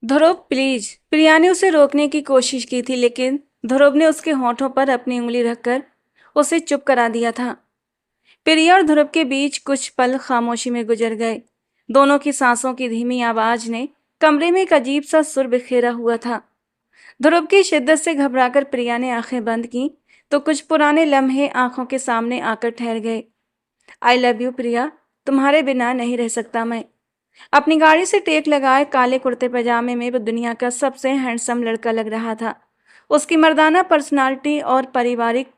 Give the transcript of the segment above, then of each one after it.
ध्रुव please. प्रिया ने उसे रोकने की कोशिश की थी, लेकिन ध्रुव ने उसके होठों पर अपनी उंगली रखकर उसे चुप करा दिया था। प्रिया और ध्रुव के बीच कुछ पल खामोशी में गुजर गए। दोनों की सांसों की धीमी आवाज ने कमरे में एक अजीब सा सुर बिखेरा हुआ था। ध्रुव की शिद्दत से घबराकर प्रिया ने आंखें बंद की तो कुछ पुराने लम्हे आंखों के सामने आकर ठहर गए। आई लव यू प्रिया, तुम्हारे बिना नहीं रह सकता मैं। अपनी गाड़ी से टेक लगाए काले कुर्ते पजामे में वो दुनिया का सबसे हैंडसम लड़का लग रहा था। उसकी मर्दाना पर्सनालिटी और पारिवारिक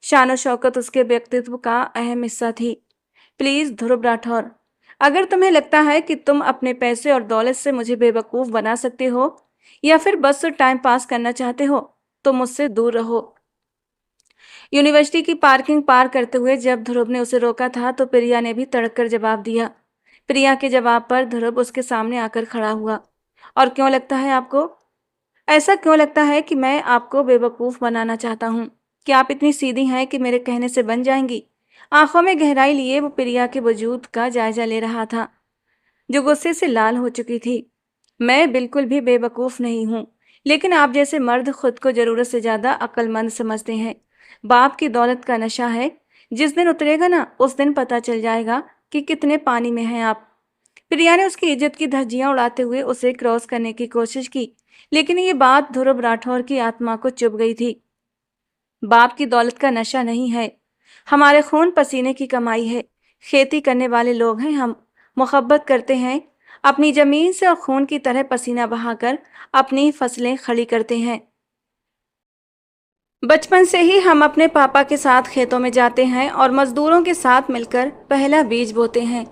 शान शौकत उसके व्यक्तित्व का अहम हिस्सा थी। प्लीज ध्रुव राठौर, अगर तुम्हें लगता है कि तुम अपने पैसे और दौलत से मुझे बेवकूफ बना सकते हो या फिर बस टाइम पास करना चाहते हो तो मुझसे दूर रहो। यूनिवर्सिटी की पार्किंग पार करते हुए जब ध्रुव ने उसे रोका था तो प्रिया ने भी तड़क कर जवाब दिया। प्रिया के जवाब पर ध्रुव उसके सामने आकर खड़ा हुआ। और क्यों लगता है आपको? ऐसा क्यों लगता है कि मैं आपको बेवकूफ बनाना चाहता हूँ? क्या आप इतनी सीधी हैं कि मेरे कहने से बन जाएंगी? आंखों में गहराई लिए वो प्रिया के वजूद का जायजा ले रहा था, जो गुस्से से लाल हो चुकी थी। मैं बिल्कुल भी बेवकूफ नहीं हूँ, लेकिन आप जैसे मर्द खुद को जरूरत से ज्यादा अक्लमंद समझते हैं। बाप की दौलत का नशा है, जिस दिन उतरेगा ना उस दिन पता चल जाएगा कि कितने पानी में हैं आप। प्रिया ने उसकी इज्जत की धज्जियां उड़ाते हुए उसे क्रॉस करने की कोशिश की, लेकिन ये बात ध्रुव राठौर की आत्मा को चुभ गई थी। बाप की दौलत का नशा नहीं है, हमारे खून पसीने की कमाई है। खेती करने वाले लोग हैं हम, मोहब्बत करते हैं, अपनी जमीन से और खून की तरह पसीना बहाकर अपनी फसलें खड़ी करते हैं। बचपन से ही हम अपने पापा के साथ खेतों में जाते हैं और मजदूरों के साथ मिलकर पहला बीज बोते हैं।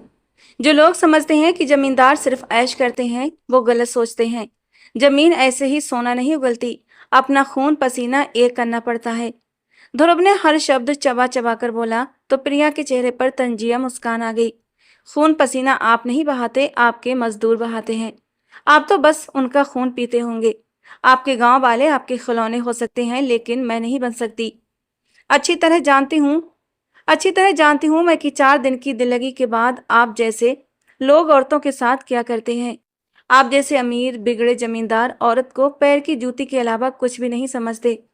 जो लोग समझते हैं कि जमींदार सिर्फ ऐश करते हैं वो गलत सोचते हैं। जमीन ऐसे ही सोना नहीं उगलती, अपना खून पसीना एक करना पड़ता है। ध्रुव ने हर शब्द चबा चबा कर बोला तो प्रिया के चेहरे पर तंजिया मुस्कान आ गई। खून पसीना आप नहीं बहाते, आपके मजदूर बहाते हैं। आप तो बस उनका खून पीते होंगे। आपके गांव वाले आपके खिलौने हो सकते हैं, लेकिन मैं नहीं बन सकती। अच्छी तरह जानती हूँ अच्छी तरह जानती हूँ मैं कि 4 दिन की दिल्लगी के बाद आप जैसे लोग औरतों के साथ क्या करते हैं। आप जैसे अमीर बिगड़े जमींदार औरत को पैर की जूती के अलावा कुछ भी नहीं समझते।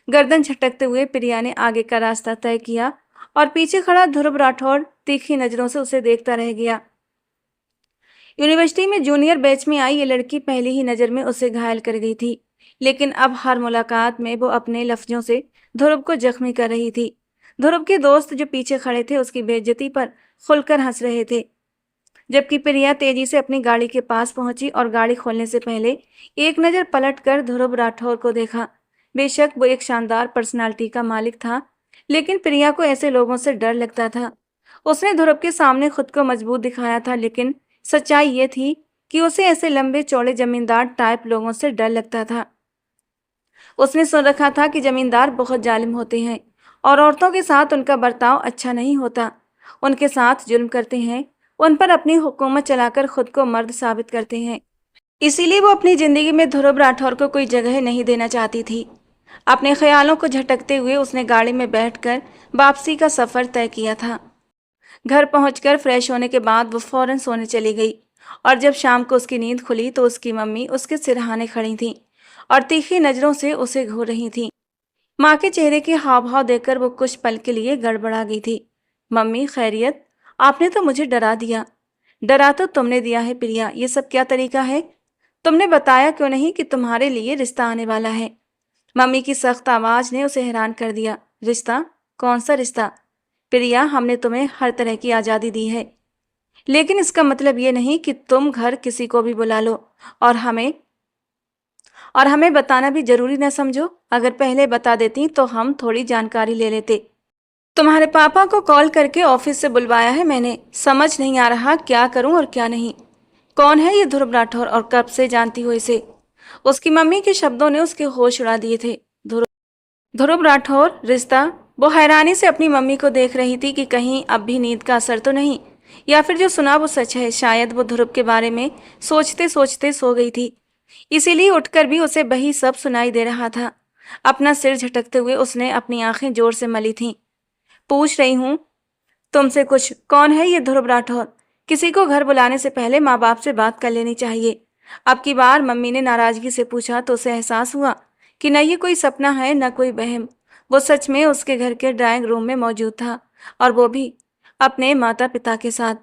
गर्दन झटकते हुए प्रिया ने आगे का रास्ता तय किया और पीछे खड़ा ध्रुव राठौर तीखी नजरों से उसे देखता रह गया। यूनिवर्सिटी में जूनियर बैच में आई ये लड़की पहली ही नजर में उसे घायल कर गई थी, लेकिन अब हर मुलाकात में वो अपने लफ्जों से ध्रुव को जख्मी कर रही थी। ध्रुव के दोस्त जो पीछे खड़े थे उसकी बेइज्जती पर खुलकर हंस रहे थे, जबकि प्रिया तेजी से अपनी गाड़ी के पास पहुंची और गाड़ी खोलने से पहले एक नजर पलट कर ध्रुव राठौर को देखा। बेशक वो एक शानदार पर्सनालिटी का मालिक था, लेकिन प्रिया को ऐसे लोगों से डर लगता था। उसने ध्रुव के सामने खुद को मजबूत दिखाया था, लेकिन सच्चाई ये थी कि उसे ऐसे लंबे चौड़े जमींदार टाइप लोगों से डर लगता था। उसने सुन रखा था कि जमींदार बहुत जालिम होते हैं और औरतों के साथ उनका बर्ताव अच्छा नहीं होता। उनके साथ जुल्म करते हैं, उन पर अपनी हुकूमत चलाकर खुद को मर्द साबित करते हैं। इसीलिए वो अपनी जिंदगी में ध्रुव राठौर को कोई जगह नहीं देना चाहती थी। अपने ख्यालों को झटकते हुए उसने गाड़ी में बैठकर वापसी का सफर तय किया था। घर पहुंचकर फ्रेश होने के बाद वो फौरन सोने चली गई और जब शाम को उसकी नींद खुली तो उसकी मम्मी उसके सिरहाने खड़ी थीं और तीखी नजरों से उसे घूर रही थीं। माँ के चेहरे के हाव भाव देखकर वो कुछ पल के लिए गड़बड़ा गई थी। मम्मी खैरियत? आपने तो मुझे डरा दिया। डरा तो तुमने दिया है प्रिया, ये सब क्या तरीका है? तुमने बताया क्यों नहीं कि तुम्हारे लिए रिश्ता आने वाला है? मम्मी की सख्त आवाज ने उसे हैरान कर दिया। रिश्ता? कौन सा रिश्ता? प्रिया, हमने तुम्हें हर तरह की आजादी दी है, लेकिन इसका मतलब ये नहीं कि तुम घर किसी को भी बुला लो और हमें बताना भी जरूरी न समझो। अगर पहले बता देती तो हम थोड़ी जानकारी ले लेते। तुम्हारे पापा को कॉल करके ऑफिस से बुलवाया है मैंने। समझ नहीं आ रहा क्या करूं और क्या नहीं। कौन है ये ध्रुव राठौर और कब से जानती हो इसे? उसकी मम्मी के शब्दों ने उसके होश उड़ा दिए थे। ध्रुव ध्रुव राठौर, रिश्ता? वो हैरानी से अपनी मम्मी को देख रही थी कि कहीं अब भी नींद का असर तो नहीं, या फिर जो सुना वो सच है। शायद वो ध्रुव के बारे में सोचते सोचते सो गई थी, इसीलिए उठकर भी उसे वही सब सुनाई दे रहा था। अपना सिर झटकते हुए उसने अपनी आंखें जोर से मली थीं। पूछ रही हूँ तुमसे कुछ। कौन है ये ध्रुव राठौर? किसी को घर बुलाने से पहले माँ बाप से बात कर लेनी चाहिए। अब की बार मम्मी ने नाराजगी से पूछा तो उसे एहसास हुआ कि न ये कोई सपना है न कोई वहम। वो सच में उसके घर के ड्राइंग रूम में मौजूद था, और वो भी अपने माता पिता के साथ।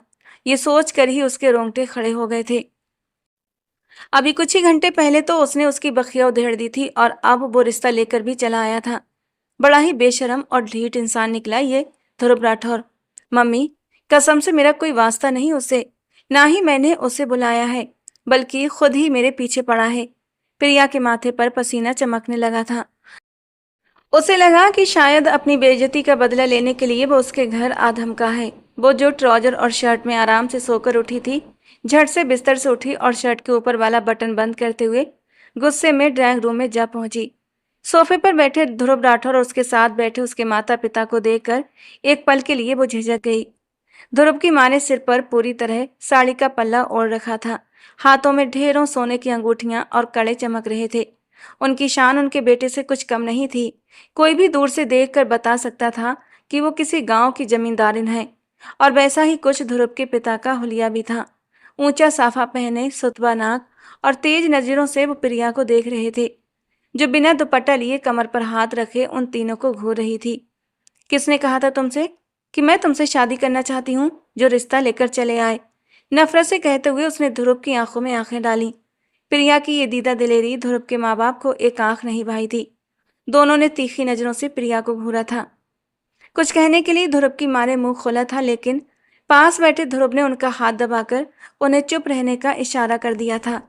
ये सोच कर ही उसके रोंगटे खड़े हो गए थे। अभी कुछ ही घंटे पहले तो उसने उसकी बखिया उधेड़ दी थी, और अब वो रिश्ता लेकर भी चला आया था। बड़ा ही बेशरम और ढीठ इंसान निकला ये ध्रुव राठौर। मम्मी, कसम से मेरा कोई वास्ता नहीं उससे, ना ही मैंने उसे बुलाया है, बल्कि खुद ही मेरे पीछे पड़ा है। प्रिया के माथे पर पसीना चमकने लगा था। उसे लगा कि शायद अपनी बेइज्जती का बदला लेने के लिए वो उसके घर आ धमका है। वो जो ट्राउजर और शर्ट में आराम से सोकर उठी थी, झट से बिस्तर से उठी और शर्ट के ऊपर वाला बटन बंद करते हुए गुस्से में ड्राइंग रूम में जा पहुंची। सोफे पर बैठे ध्रुव राठौर और उसके साथ बैठे उसके माता पिता को देखकर एक पल के लिए वो झिझक गई। ध्रुव की माँ ने सिर पर पूरी तरह साड़ी का पल्ला ओढ़ रखा था। हाथों में ढेरों सोने की अंगूठियां और कड़े चमक रहे थे। उनकी शान उनके बेटे से कुछ कम नहीं थी। कोई भी दूर से देखकर बता सकता था कि वो किसी गांव की जमींदारिन है। और वैसा ही कुछ ध्रुव के पिता का हुलिया भी था। ऊंचा साफा पहने, सुतवा नाक और तेज नजरों से वो प्रिया को देख रहे थे, जो बिना दुपट्टा लिए कमर पर हाथ रखे उन तीनों को घूर रही थी। किसने कहा था तुमसे कि मैं तुमसे शादी करना चाहती हूँ, जो रिश्ता लेकर चले आए? नफरत से कहते हुए उसने ध्रुव की आंखों में आंखें डाली। प्रिया की ये दीदा दिलेरी ध्रुव के माँ बाप को एक आंख नहीं भाई थी। दोनों ने तीखी नजरों से प्रिया को घूरा था। कुछ कहने के लिए ध्रुव की माँ ने मुंह खोला था, लेकिन पास बैठे ध्रुव ने उनका हाथ दबाकर उन्हें चुप रहने का इशारा कर दिया था।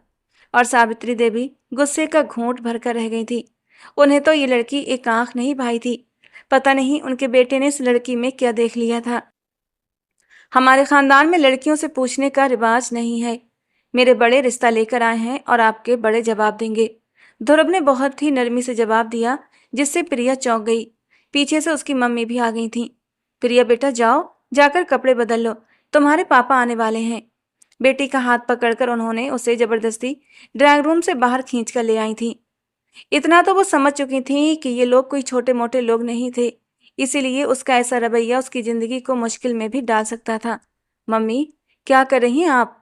और सावित्री देवी गुस्से का घूंट भरकर रह गई थी। उन्हें तो ये लड़की एक आंख नहीं भाई थी। पता नहीं उनके बेटे ने इस लड़की में क्या देख लिया था। हमारे खानदान में लड़कियों से पूछने का रिवाज नहीं है। मेरे बड़े रिश्ता लेकर आए हैं और आपके बड़े जवाब देंगे। ध्रुव ने बहुत ही नरमी से जवाब दिया, जिससे प्रिया चौंक गई। पीछे से उसकी मम्मी भी आ गई थी। प्रिया बेटा जाओ, जाकर कपड़े बदल लो, तुम्हारे पापा आने वाले हैं। बेटी का हाथ पकड़कर उन्होंने उसे जबरदस्ती ड्राइंग रूम से बाहर खींच कर ले आई थी। इतना तो वो समझ चुकी थी कि ये लोग कोई छोटे मोटे लोग नहीं थे, इसीलिए उसका ऐसा रवैया उसकी जिंदगी को मुश्किल में भी डाल सकता था। मम्मी, क्या कर रही हैं आप?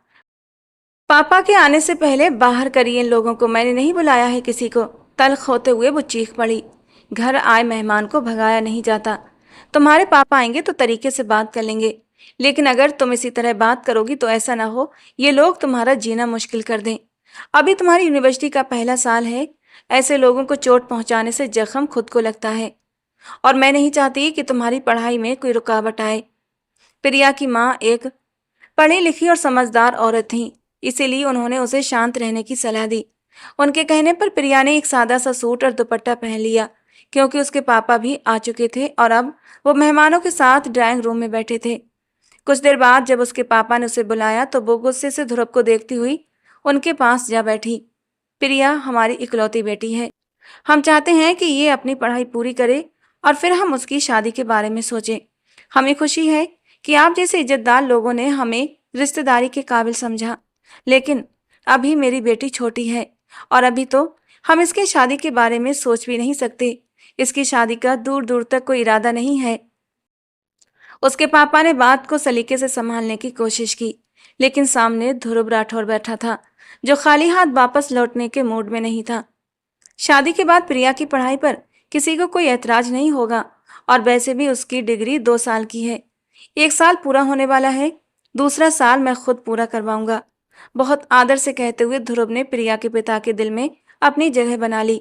पापा के आने से पहले बाहर करिए इन लोगों को, मैंने नहीं बुलाया है किसी को। तल्ख होते हुए वो चीख पड़ी। घर आए मेहमान को भगाया नहीं जाता। तुम्हारे पापा आएंगे तो तरीके से बात कर लेंगे, लेकिन अगर तुम इसी तरह बात करोगी तो ऐसा ना हो ये लोग तुम्हारा जीना मुश्किल कर दें। अभी तुम्हारी यूनिवर्सिटी का पहला साल है। ऐसे लोगों को चोट पहुंचाने से जख्म खुद को लगता है, और मैं नहीं चाहती कि तुम्हारी पढ़ाई में कोई रुकावट आए। प्रिया की माँ एक पढ़ी लिखी और समझदार औरत थी, इसीलिए उन्होंने उसे शांत रहने की सलाह दी। उनके कहने पर प्रिया ने एक सादा सा सूट और दुपट्टा पहन लिया, क्योंकि उसके पापा भी आ चुके थे और अब वो मेहमानों के साथ ड्राइंग रूम में बैठे थे। कुछ देर बाद जब उसके पापा ने उसे बुलाया तो वो गुस्से से ध्रुव को देखती हुई उनके पास जा बैठी। प्रिया हमारी इकलौती बेटी है। हम चाहते हैं कि ये अपनी पढ़ाई पूरी करे और फिर हम उसकी शादी के बारे में सोचें। हमें खुशी है कि आप जैसे इज्जतदार लोगों ने हमें रिश्तेदारी के काबिल समझा, लेकिन अभी मेरी बेटी छोटी है और अभी तो हम इसकी शादी के बारे में सोच भी नहीं सकते। इसकी शादी का दूर दूर तक कोई इरादा नहीं है। उसके पापा ने बात को सलीके से संभालने की कोशिश की, लेकिन सामने ध्रुव राठौर बैठा था, जो खाली हाथ वापस लौटने के मूड में नहीं था। शादी के बाद प्रिया की पढ़ाई पर किसी को कोई ऐतराज नहीं होगा, और वैसे भी उसकी डिग्री 2 साल की है। 1 साल पूरा होने वाला है, दूसरा साल मैं खुद पूरा करवाऊंगा। बहुत आदर से कहते हुए ध्रुव ने प्रिया के पिता के दिल में अपनी जगह बना ली।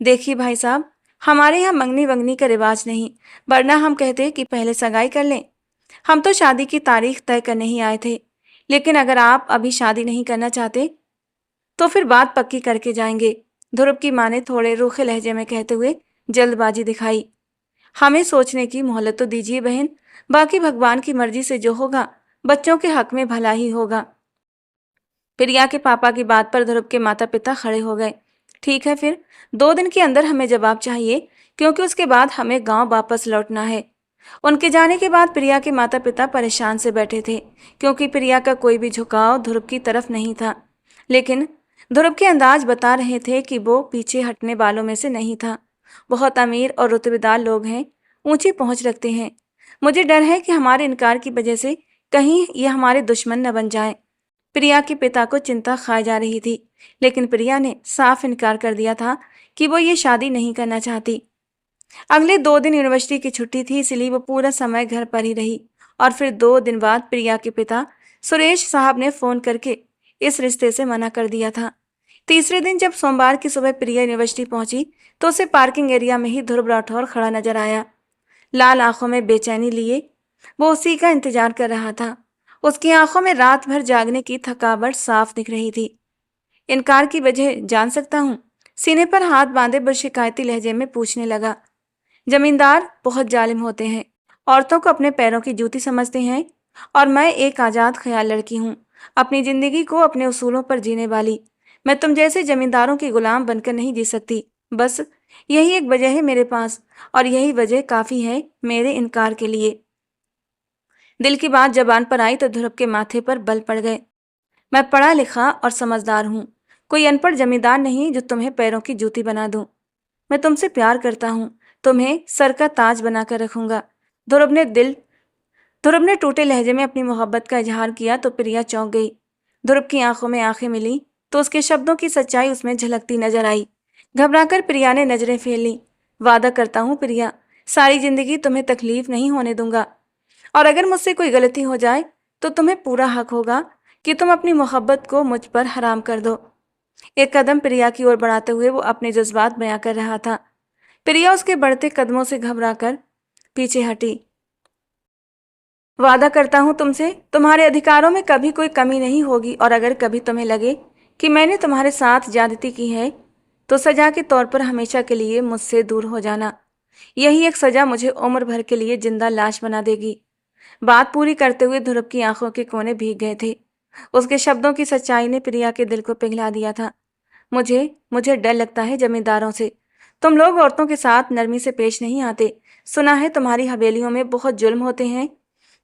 देखिए भाई साहब, हमारे यहाँ मंगनी वंगनी का रिवाज नहीं, वरना हम कहते कि पहले सगाई कर लें। हम तो शादी की तारीख तय करने ही आए थे, लेकिन अगर आप अभी शादी नहीं करना चाहते तो फिर बात पक्की करके जाएंगे। ध्रुव की माँ ने थोड़े रूखे लहजे में कहते हुए जल्दबाजी दिखाई। हमें सोचने की मोहलत तो दीजिए बहन, बाकी भगवान की मर्जी से जो होगा बच्चों के हक में भला ही होगा। प्रिया के पापा की बात पर ध्रुव के माता पिता खड़े हो गए। ठीक है, फिर 2 दिन के अंदर हमें जवाब चाहिए, क्योंकि उसके बाद हमें गांव वापस लौटना है। उनके जाने के बाद प्रिया के माता पिता परेशान से बैठे थे, क्योंकि प्रिया का कोई भी झुकाव ध्रुव की तरफ नहीं था। लेकिन ध्रुव के अंदाज बता रहे थे कि वो पीछे हटने वालों में से नहीं था। बहुत अमीर और रुतबेदार लोग हैं, ऊंची पहुंच रखते हैं। मुझे डर है कि हमारे इनकार की वजह से कहीं ये हमारे दुश्मन न बन जाएं। प्रिया के पिता को चिंता खाई जा रही थी, लेकिन प्रिया ने साफ इनकार कर दिया था कि वो ये शादी नहीं करना चाहती। अगले 2 दिन यूनिवर्सिटी की छुट्टी थी, इसलिए वो पूरा समय घर पर ही रही। और फिर 2 दिन बाद प्रिया के पिता सुरेश साहब ने फोन करके इस रिश्ते से मना कर दिया था। तीसरे दिन जब सोमवार की सुबह प्रिया यूनिवर्सिटी पहुंची तो उसे पार्किंग एरिया में ही ध्रुव राठौर खड़ा नजर आया। लाल आंखों में बेचैनी लिए वो उसी का इंतजार कर रहा था। उसकी आंखों में रात भर जागने की थकावट साफ दिख रही थी। इनकार की वजह जान सकता हूँ? सीने पर हाथ बांधे वो शिकायती लहजे में पूछने लगा। जमींदार बहुत जालिम होते हैं, औरतों को अपने पैरों की जूती समझते हैं, और मैं एक आजाद ख्याल लड़की हूँ, अपनी जिंदगी को अपने उसूलों पर जीने वाली। मैं तुम जैसे जमींदारों की गुलाम बनकर नहीं जी सकती। बस यही एक वजह है मेरे पास, और यही वजह काफी है मेरे इनकार के लिए। दिल की बात जबान पर आई तो ध्रुव के माथे पर बल पड़ गए। मैं पढ़ा लिखा और समझदार हूँ, कोई अनपढ़ जमींदार नहीं जो तुम्हें पैरों की जूती बना दूं। मैं तुमसे प्यार करता हूँ, तुम्हें सर का ताज बनाकर रखूंगा। ध्रुव ने दिल ध्रुव ने टूटे लहजे में अपनी मोहब्बत का इजहार किया तो प्रिया चौंक गई। ध्रुव की आंखों में आंखें मिली तो उसके शब्दों की सच्चाई उसमें झलकती नजर आई। घबराकर प्रिया ने नजरें फेर ली। वादा करता हूँ प्रिया, सारी जिंदगी तुम्हें तकलीफ नहीं होने दूंगा, और अगर मुझसे कोई गलती हो जाए तो तुम्हें पूरा हक होगा कि तुम अपनी मोहब्बत को मुझ पर हराम कर दो। एक कदम प्रिया की ओर बढ़ाते हुए वो अपने जज्बात बयां कर रहा था। प्रिया उसके बढ़ते कदमों से घबराकर पीछे हटी। वादा करता हूं तुमसे, तुम्हारे अधिकारों में कभी कोई कमी नहीं होगी, और अगर कभी तुम्हें लगे कि मैंने तुम्हारे साथ ज्यादती की है तो सजा के तौर पर हमेशा के लिए मुझसे दूर हो जाना। यही एक सजा मुझे उम्र भर के लिए जिंदा लाश बना देगी। बात पूरी करते हुए ध्रुव की आंखों के कोने भीग गए थे। उसके शब्दों की सच्चाई ने प्रिया के दिल को पिघला दिया था। मुझे मुझे डर लगता है जमींदारों से। तुम लोग औरतों के साथ नरमी से पेश नहीं आते। सुना है तुम्हारी हवेलियों में बहुत जुल्म होते हैं।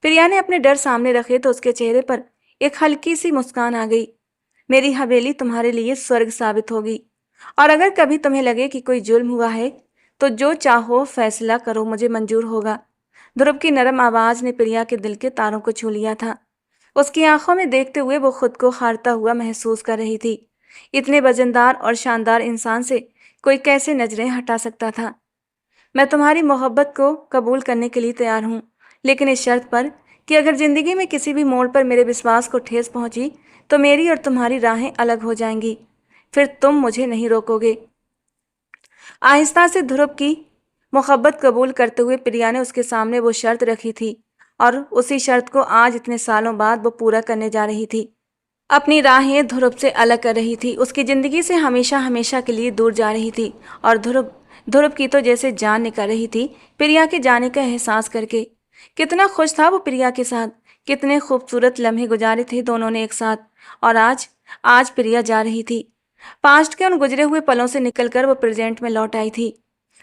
प्रिया ने अपने डर सामने रखे तो उसके चेहरे पर एक हल्की सी मुस्कान आ गई। मेरी हवेली तुम्हारे लिए स्वर्ग साबित होगी, और अगर कभी तुम्हें लगे कि कोई जुल्म हुआ है तो जो चाहो फैसला करो, मुझे मंजूर होगा। ध्रुव की नरम आवाज ने प्रिया के दिल के तारों को छू लिया था। उसकी आंखों में देखते हुए वो खुद को हारता हुआ महसूस कर रही थी। इतने वजनदार और शानदार इंसान से कोई कैसे नजरें हटा सकता था। मैं तुम्हारी मोहब्बत को कबूल करने के लिए तैयार हूँ, लेकिन इस शर्त पर कि अगर जिंदगी में किसी भी मोड़ पर मेरे विश्वास को ठेस पहुंची तो मेरी और तुम्हारी राहें अलग हो जाएंगी। फिर तुम मुझे नहीं रोकोगे। आहिस्ता से ध्रुव की मोहब्बत कबूल करते हुए प्रिया ने उसके सामने वो शर्त रखी थी, और उसी शर्त को आज इतने सालों बाद वो पूरा करने जा रही थी। अपनी राहें ध्रुव से अलग कर रही थी, उसकी जिंदगी से हमेशा हमेशा के लिए दूर जा रही थी। और ध्रुव ध्रुव की तो जैसे जान निकल रही थी प्रिया के जाने का एहसास करके। कितना खुश था वो प्रिया के साथ, कितने खूबसूरत लम्हे गुजारे थे दोनों ने एक साथ। और आज आज प्रिया जा रही थी। पास्ट के उन गुजरे हुए पलों से निकलकर वो प्रेजेंट में लौट आई थी।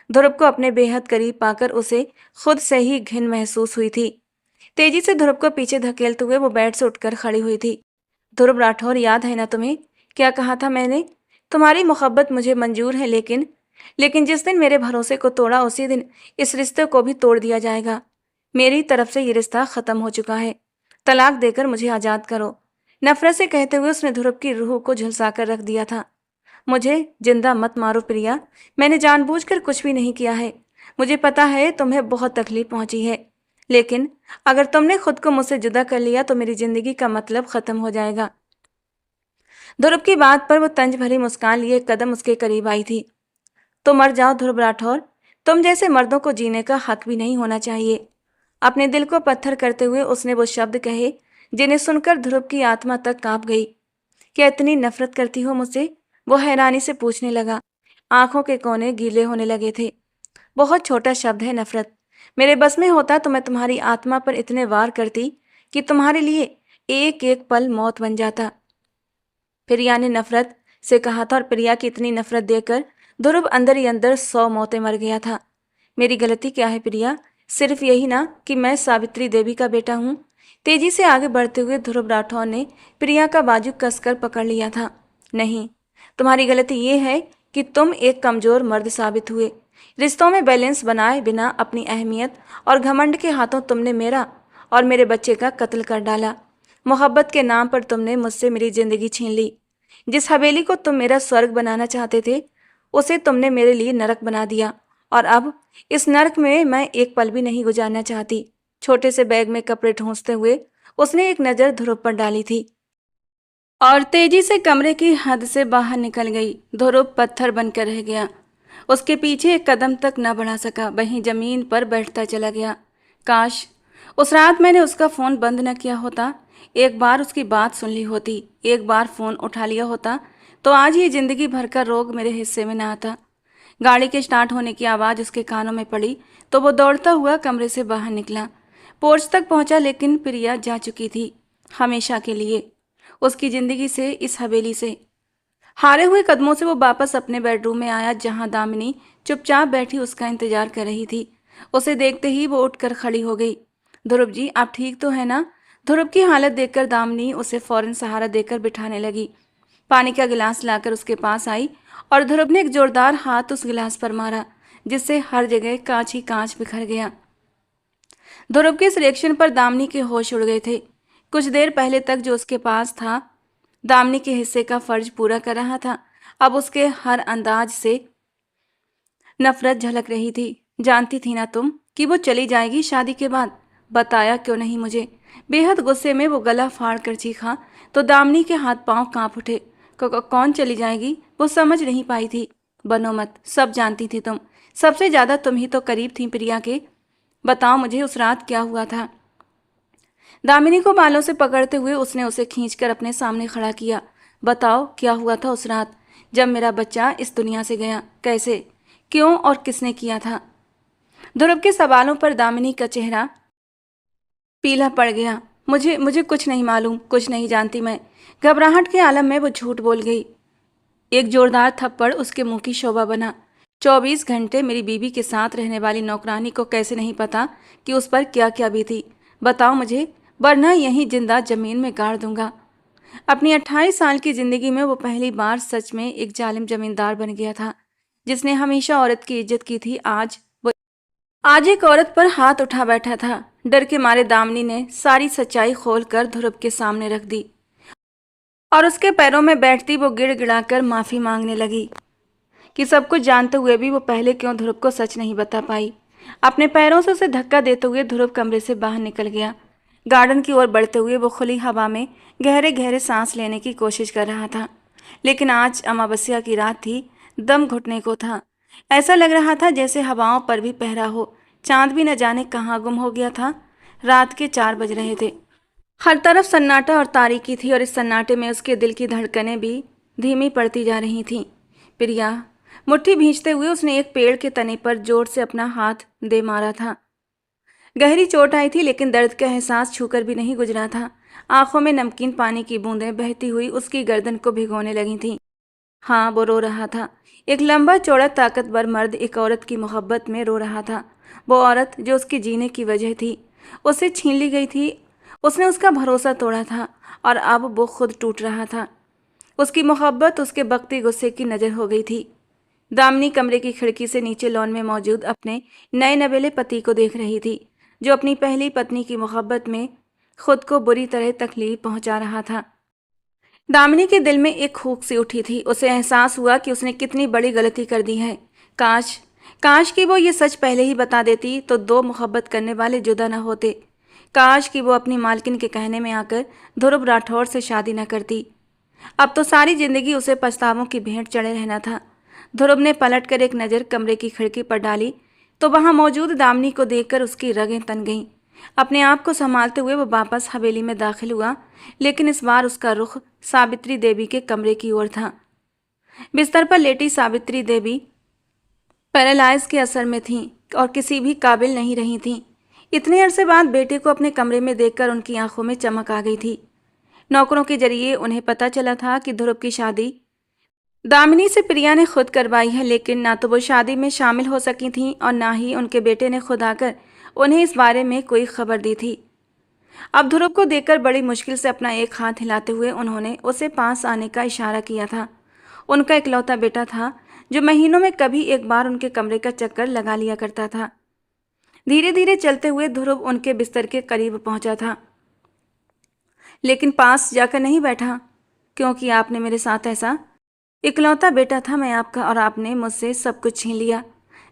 ध्रुव को अपने बेहद करीब पाकर उसे खुद से ही घिन महसूस हुई थी। तेजी से ध्रुव को पीछे धकेलते हुए वो बेड से उठकर खड़ी हुई थी। ध्रुव राठौर, याद है ना तुम्हें क्या कहा था मैंने? तुम्हारी मोहब्बत मुझे मंजूर है, लेकिन जिस दिन मेरे भरोसे को तोड़ा उसी दिन इस रिश्ते को भी तोड़ दिया जाएगा। मेरी तरफ से ये रिश्ता खत्म हो चुका है। तलाक देकर मुझे आजाद करो। नफरत से कहते हुए उसने ध्रुव की रूह को झुलसा कर रख दिया था। मुझे जिंदा मत मारो प्रिया, मैंने जानबूझकर कुछ भी नहीं किया है। मुझे पता है तुम्हें बहुत तकलीफ पहुंची है, लेकिन अगर तुमने खुद को मुझसे जुदा कर लिया तो मेरी जिंदगी का मतलब खत्म हो जाएगा। ध्रुव की बात पर वो तंज भरी मुस्कान लिए कदम उसके करीब आई थी। तो मर जाओ ध्रुव राठौर, तुम जैसे मर्दों को जीने का हक भी नहीं होना चाहिए। अपने दिल को पत्थर करते हुए उसने वो शब्द कहे जिन्हें सुनकर ध्रुव की आत्मा तक कांप गई। क्या इतनी नफरत करती हो मुझसे? वो हैरानी से पूछने लगा। आंखों के कोने गीले होने लगे थे। बहुत छोटा शब्द है नफरत। मेरे बस में होता तो मैं तुम्हारी आत्मा पर इतने वार करती कि तुम्हारे लिए एक एक पल मौत बन जाता। प्रिया ने नफरत से कहा था, और प्रिया की इतनी नफरत देकर ध्रुव अंदर ही अंदर 100 मौतें मर गया था। मेरी गलती क्या है प्रिया? सिर्फ यही ना कि मैं सावित्री देवी का बेटा हूँ। तेजी से आगे बढ़ते हुए ध्रुव राठौर ने प्रिया का बाजू कसकर पकड़ लिया था। नहीं, तुम्हारी गलती ये है कि तुम एक कमजोर मर्द साबित हुए। रिश्तों में बैलेंस बनाए बिना अपनी अहमियत और घमंड के हाथों तुमने मेरा और मेरे बच्चे का कत्ल कर डाला। मोहब्बत के नाम पर तुमने मुझसे मेरी जिंदगी छीन ली। जिस हवेली को तुम मेरा स्वर्ग बनाना चाहते थे, उसे तुमने मेरे लिए नरक बना दिया। और अब इस नरक में मैं एक पल भी नहीं गुजारना चाहती। छोटे से बैग में कपड़े ठूंसते हुए उसने एक नज़र ध्रुव पर डाली थी और तेजी से कमरे की हद से बाहर निकल गई। ध्रुव पत्थर बनकर रह गया। उसके पीछे एक कदम तक न बढ़ा सका, वहीं जमीन पर बैठता चला गया। काश उस रात मैंने उसका फ़ोन बंद न किया होता, एक बार उसकी बात सुन ली होती, एक बार फ़ोन उठा लिया होता, तो आज ये ज़िंदगी भर का रोग मेरे हिस्से में न आता। गाड़ी के स्टार्ट होने की आवाज़ उसके कानों में पड़ी तो वो दौड़ता हुआ कमरे से बाहर निकला। पोर्च तक पहुंचा, लेकिन प्रिया जा चुकी थी, हमेशा के लिए, उसकी ज़िंदगी से, इस हवेली से। हारे हुए कदमों से वो वापस अपने बेडरूम में आया, जहां दामिनी चुपचाप बैठी उसका इंतजार कर रही थी। उसे देखते ही वो उठकर खड़ी हो गई। ध्रुव जी, आप ठीक तो है ना? ध्रुव की हालत देखकर दामिनी उसे फौरन सहारा देकर बिठाने लगी। पानी का गिलास लाकर उसके पास आई और ध्रुव ने एक जोरदार हाथ उस गिलास पर मारा, जिससे हर जगह कांच ही कांच बिखर गया। ध्रुव के इस रिएक्शन पर दामिनी के होश उड़ गए थे। कुछ देर पहले तक जो उसके पास था, दामिनी के हिस्से का फर्ज पूरा कर रहा था, अब उसके हर अंदाज से नफरत झलक रही थी। जानती थी ना तुम कि वो चली जाएगी शादी के बाद? बताया क्यों नहीं मुझे? बेहद गुस्से में वो गला फाड़ कर चीखा तो दामिनी के हाथ पांव कांप उठे। कौन चली जाएगी? वो समझ नहीं पाई थी। बनो मत, सब जानती थी तुम। सबसे ज्यादा तुम ही तो करीब थी प्रिया के। बताओ मुझे, उस रात क्या हुआ था? दामिनी को बालों से पकड़ते हुए उसने उसे खींचकर अपने सामने खड़ा किया। बताओ क्या हुआ था उस रात, जब मेरा बच्चा इस दुनिया से गया? कैसे, क्यों और किसने किया था? ध्रुव के सवालों पर दामिनी का चेहरा पीला पड़ गया। मुझे मुझे कुछ नहीं मालूम, कुछ नहीं जानती मैं। घबराहट के आलम में वो झूठ बोल गई। एक जोरदार थप्पड़ उसके मुंह की शोभा बना। 24 घंटे मेरी बीवी के साथ रहने वाली नौकरानी को कैसे नहीं पता कि उस पर क्या क्या बीती? बताओ मुझे, वरना यहीं जिंदा जमीन में गाड़ दूंगा। अपनी 28 साल की जिंदगी में वो पहली बार सच में एक जालिम जमींदार बन गया था, जिसने हमेशा औरत की इज्जत की थी। आज एक औरत पर हाथ उठा बैठा था। डर के मारे दामिनी ने सारी सच्चाई खोलकर ध्रुव के सामने रख दी और उसके पैरों में बैठती वो गिड़गिड़ाकर माफी मांगने लगी कि सब कुछ जानते हुए भी वो पहले क्यों ध्रुव को सच नहीं बता पाई। अपने पैरों से उसे धक्का देते हुए ध्रुव कमरे से बाहर निकल गया। गार्डन की ओर बढ़ते हुए वो खुली हवा में गहरे गहरे सांस लेने की कोशिश कर रहा था। लेकिन आज अमावस्या की रात थी, दम घुटने को था। ऐसा लग रहा था जैसे हवाओं पर भी पहरा हो। चांद भी न जाने कहाँ गुम हो गया था। रात के 4 बज रहे थे। हर तरफ सन्नाटा और तारीकी थी और इस सन्नाटे में उसके दिल की धड़कनें भी धीमी पड़ती जा रही थीं। प्रिया, मुट्ठी भींचते हुए उसने एक पेड़ के तने पर जोर से अपना हाथ दे मारा था। गहरी चोट आई थी, लेकिन दर्द का एहसास छूकर भी नहीं गुजरा था। आंखों में नमकीन पानी की बूंदें बहती हुई उसकी गर्दन को भिगोने लगी थीं। हाँ, वो रो रहा था। एक लंबा चौड़ा ताकतवर मर्द एक औरत की मोहब्बत में रो रहा था। वो औरत जो उसके जीने की वजह थी, उसे छीन ली गई थी। उसने उसका भरोसा तोड़ा था और अब वो खुद टूट रहा था। उसकी मोहब्बत उसके बकते गुस्से की नज़र हो गई थी। दामिनी कमरे की खिड़की से नीचे लॉन में मौजूद अपने नए नवेले पति को देख रही थी, जो अपनी पहली पत्नी की मोहब्बत में खुद को बुरी तरह तकलीफ पहुंचा रहा था। दामिनी के दिल में एक खूक सी उठी थी। उसे एहसास हुआ कि उसने कितनी बड़ी गलती कर दी है। काश काश कि वो ये सच पहले ही बता देती तो 2 मोहब्बत करने वाले जुदा न होते। काश कि वो अपनी मालकिन के कहने में आकर ध्रुव राठौर से शादी न करती। अब तो सारी जिंदगी उसे पछतावों की भेंट चढ़े रहना था। ध्रुव ने पलटकर एक नज़र कमरे की खिड़की पर डाली तो वहां मौजूद दामिनी को देखकर उसकी रगें तन गईं। अपने आप को संभालते हुए वो वापस हवेली में दाखिल हुआ, लेकिन इस बार उसका रुख सावित्री देवी के कमरे की ओर था। बिस्तर पर लेटी सावित्री देवी पैरालाइज के असर में थीं और किसी भी काबिल नहीं रही थीं। इतने अरसे बाद बेटे को अपने कमरे में देखकर उनकी आंखों में चमक आ गई थी। नौकरों के जरिए उन्हें पता चला था कि ध्रुव की शादी दामिनी से प्रिया ने खुद करवाई है, लेकिन ना तो वो शादी में शामिल हो सकी थीं और ना ही उनके बेटे ने खुद आकर उन्हें इस बारे में कोई खबर दी थी। अब ध्रुव को देखकर बड़ी मुश्किल से अपना एक हाथ हिलाते हुए उन्होंने उसे पास आने का इशारा किया था। उनका इकलौता बेटा था, जो महीनों में कभी एक बार उनके कमरे का चक्कर लगा लिया करता था। धीरे धीरे चलते हुए ध्रुव उनके बिस्तर के करीब पहुंचा था। लेकिन पास जाकर नहीं बैठा, क्योंकि आपने मेरे साथ ऐसा। इकलौता बेटा था मैं आपका और आपने मुझसे सब कुछ छीन लिया।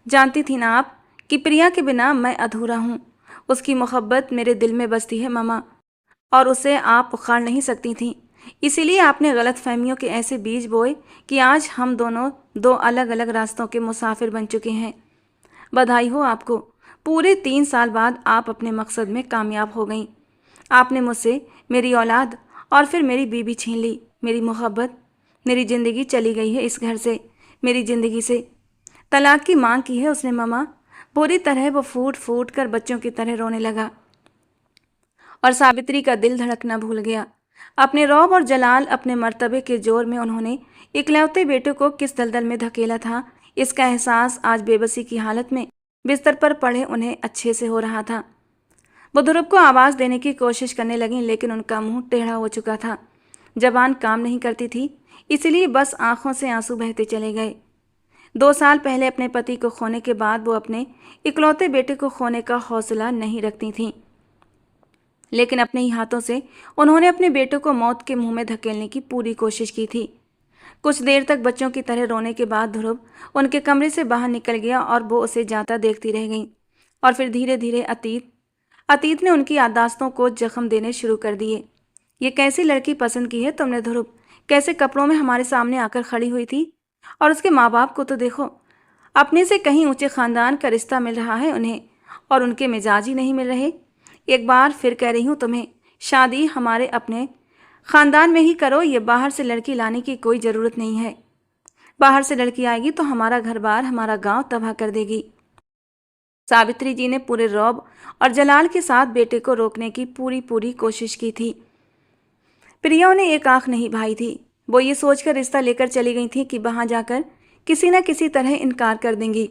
जानती थी ना आप कि प्रिया के बिना मैं अधूरा हूँ। उसकी मोहब्बत मेरे दिल में बसती है मामा, और उसे आप उखाड़ नहीं सकती थीं। इसीलिए आपने गलत फहमियों के ऐसे बीज बोए कि आज हम दोनों दो अलग अलग रास्तों के मुसाफिर बन चुके हैं। बधाई हो आपको। पूरे 3 साल बाद आप अपने मकसद में कामयाब हो गईं। आपने मुझसे मेरी औलाद और फिर मेरी बीबी छीन ली, मेरी मोहब्बत। मेरी ज़िंदगी चली गई है इस घर से, मेरी ज़िंदगी से। तलाक की मांग की है उसने मामा। बुरी तरह वो फूट फूट कर बच्चों की तरह रोने लगा और सावित्री का दिल धड़कना भूल गया। अपने रौब और जलाल, अपने मर्तबे के जोर में उन्होंने इकलौते बेटे को किस दलदल में धकेला था, इसका एहसास आज बेबसी की हालत में बिस्तर पर पड़े उन्हें अच्छे से हो रहा था। वो ध्रुव को आवाज़ देने की कोशिश करने लगीं, लेकिन उनका मुंह टेढ़ा हो चुका था। जबान काम नहीं करती थी, इसलिए बस आंखों से आंसू बहते चले गए। 2 साल पहले अपने पति को खोने के बाद वो अपने इकलौते बेटे को खोने का हौसला नहीं रखती थीं, लेकिन अपने ही हाथों से उन्होंने अपने बेटे को मौत के मुंह में धकेलने की पूरी कोशिश की थी। कुछ देर तक बच्चों की तरह रोने के बाद ध्रुव उनके कमरे से बाहर निकल गया और वो उसे जाता देखती रह गई। और फिर धीरे धीरे अतीत ने उनकी याददाश्तों को जख्म देने शुरू कर दिए। ये कैसी लड़की पसंद की है तुमने ध्रुव? कैसे कपड़ों में हमारे सामने आकर खड़ी हुई थी? और उसके माँ बाप को तो देखो, अपने से कहीं ऊंचे खानदान का रिश्ता मिल रहा है उन्हें, और उनके मिजाज ही नहीं मिल रहे। एक बार फिर कह रही हूँ तुम्हें, शादी हमारे अपने खानदान में ही करो। ये बाहर से लड़की लाने की कोई ज़रूरत नहीं है। बाहर से लड़की आएगी तो हमारा घर बार, हमारा गांव तबाह कर देगी। सावित्री जी ने पूरे रौब और जलाल के साथ बेटे को रोकने की पूरी कोशिश की थी। प्रिया ने एक आंख नहीं भाई थी। वो ये सोचकर रिश्ता लेकर चली गई थी कि वहां जाकर किसी न किसी तरह इनकार कर देंगी,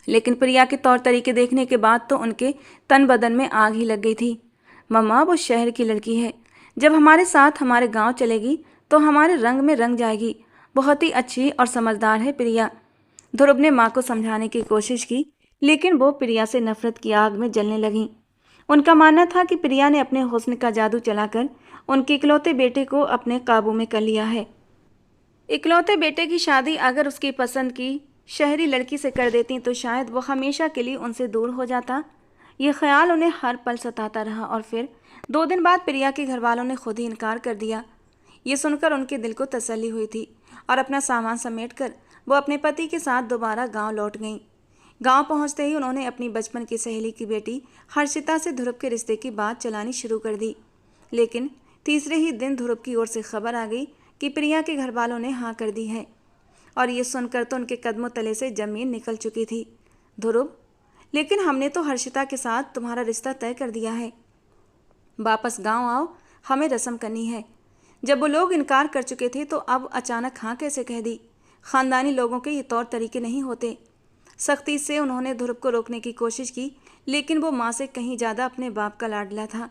लेकिन प्रिया के तौर तरीके देखने के बाद तो उनके तन बदन में आग ही लग गई थी। मम्मा, वो शहर की लड़की है, जब हमारे साथ हमारे गांव चलेगी तो हमारे रंग में रंग जाएगी। बहुत ही अच्छी और समझदार है प्रिया। ध्रुव ने माँ को समझाने की कोशिश की, लेकिन वो प्रिया से नफरत की आग में जलने लगीं। उनका मानना था कि प्रिया ने अपने हुस्न का जादू चलाकर उनके इकलौते बेटे को अपने काबू में कर लिया है। इकलौते बेटे की शादी अगर उसकी पसंद की शहरी लड़की से कर देती तो शायद वो हमेशा के लिए उनसे दूर हो जाता। ये ख्याल उन्हें हर पल सताता रहा और फिर 2 दिन बाद प्रिया के घर वालों ने खुद ही इनकार कर दिया। ये सुनकर उनके दिल को तसल्ली हुई थी और अपना सामान समेटकर वो अपने पति के साथ दोबारा गांव लौट गईं। गांव पहुंचते ही उन्होंने अपनी बचपन की सहेली की बेटी हर्षिता से ध्रुव के रिश्ते की बात चलानी शुरू कर दी। लेकिन तीसरे ही दिन ध्रुव की ओर से खबर आ गई कि प्रिया के घर वालों ने हाँ कर दी है, और ये सुनकर तो उनके कदमों तले से जमीन निकल चुकी थी। ध्रुव, लेकिन हमने तो हर्षिता के साथ तुम्हारा रिश्ता तय कर दिया है। वापस गांव आओ, हमें रस्म करनी है। जब वो लोग इनकार कर चुके थे तो अब अचानक हाँ कैसे कह दी? खानदानी लोगों के ये तौर तरीके नहीं होते। सख्ती से उन्होंने ध्रुव को रोकने की कोशिश की, लेकिन वो माँ से कहीं ज़्यादा अपने बाप का लाडला था।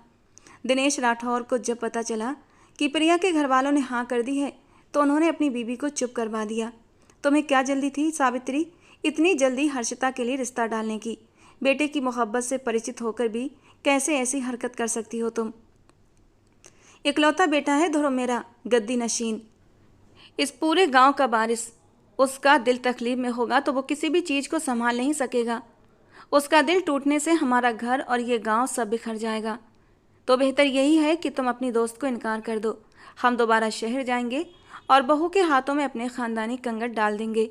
दिनेश राठौर को जब पता चला कि प्रिया के घर वालों ने हाँ कर दी है तो उन्होंने अपनी बीबी को चुप करवा दिया। तुम्हें क्या जल्दी थी सावित्री, इतनी जल्दी हर्षिता के लिए रिश्ता डालने की? बेटे की मोहब्बत से परिचित होकर भी कैसे ऐसी हरकत कर सकती हो तुम? इकलौता बेटा है ध्रुव मेरा, गद्दी नशीन, इस पूरे गांव का बारिश। उसका दिल तकलीफ में होगा तो वो किसी भी चीज़ को संभाल नहीं सकेगा। उसका दिल टूटने से हमारा घर और ये गांव सब बिखर जाएगा। तो बेहतर यही है कि तुम अपनी दोस्त को इनकार कर दो। हम दोबारा शहर जाएंगे और बहू के हाथों में अपने खानदानी कंगन डाल देंगे।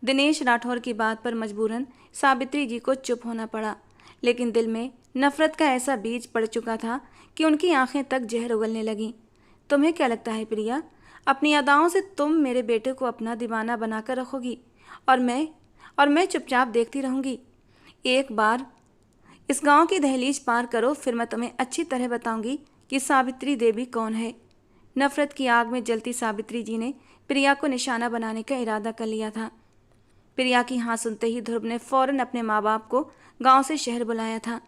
दिनेश राठौर की बात पर मजबूरन सावित्री जी को चुप होना पड़ा, लेकिन दिल में नफरत का ऐसा बीज पड़ चुका था कि उनकी आंखें तक जहर उगलने लगीं। तुम्हें क्या लगता है प्रिया, अपनी अदाओं से तुम मेरे बेटे को अपना दीवाना बनाकर रखोगी और मैं चुपचाप देखती रहूँगी? एक बार इस गांव की दहलीज पार करो, फिर मैं तुम्हें अच्छी तरह बताऊंगी कि सावित्री देवी कौन है। नफरत की आग में जलती सावित्री जी ने प्रिया को निशाना बनाने का इरादा कर लिया था। प्रिया की हाँ सुनते ही ध्रुव ने फौरन अपने माँ बाप को गांव से शहर बुलाया था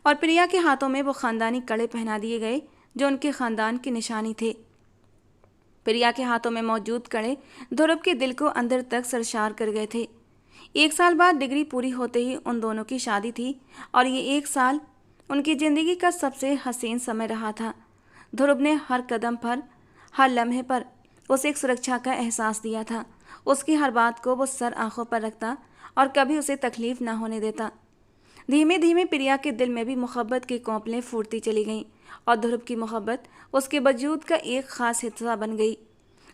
और प्रिया के हाथों में वो खानदानी कड़े पहना दिए गए जो उनके खानदान की निशानी थे। प्रिया के हाथों में मौजूद कड़े ध्रुव के दिल को अंदर तक सरशार कर गए थे। 1 साल बाद डिग्री पूरी होते ही उन दोनों की शादी थी और ये 1 साल उनकी ज़िंदगी का सबसे हसीन समय रहा था। ध्रुव ने हर कदम पर, हर लम्हे पर उसे एक सुरक्षा का एहसास दिया था। उसकी हर बात को वो सर आंखों पर रखता और कभी उसे तकलीफ ना होने देता। धीमे धीमे प्रिया के दिल में भी मोहब्बत की कौपलें फूटती चली गईं और ध्रुव की मोहब्बत उसके वजूद का एक खास हिस्सा बन गई।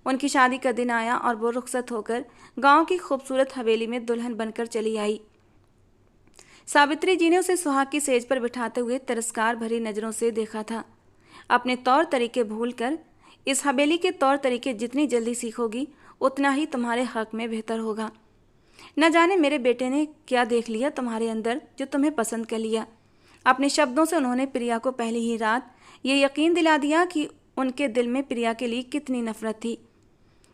उनकी शादी का दिन आया और वो रुखसत होकर गांव की खूबसूरत हवेली में दुल्हन बनकर चली आई। सावित्री जी ने उसे सुहाग की सेज पर बिठाते हुए तिरस्कार भरी नज़रों से देखा था। अपने तौर तरीके भूलकर इस हवेली के तौर तरीके जितनी जल्दी सीखोगी उतना ही तुम्हारे हक में बेहतर होगा। न जाने मेरे बेटे ने क्या देख लिया तुम्हारे अंदर जो तुम्हें पसंद कर लिया। अपने शब्दों से उन्होंने प्रिया को पहली ही रात ये यकीन दिला दिया कि उनके दिल में प्रिया के लिए कितनी नफरत थी।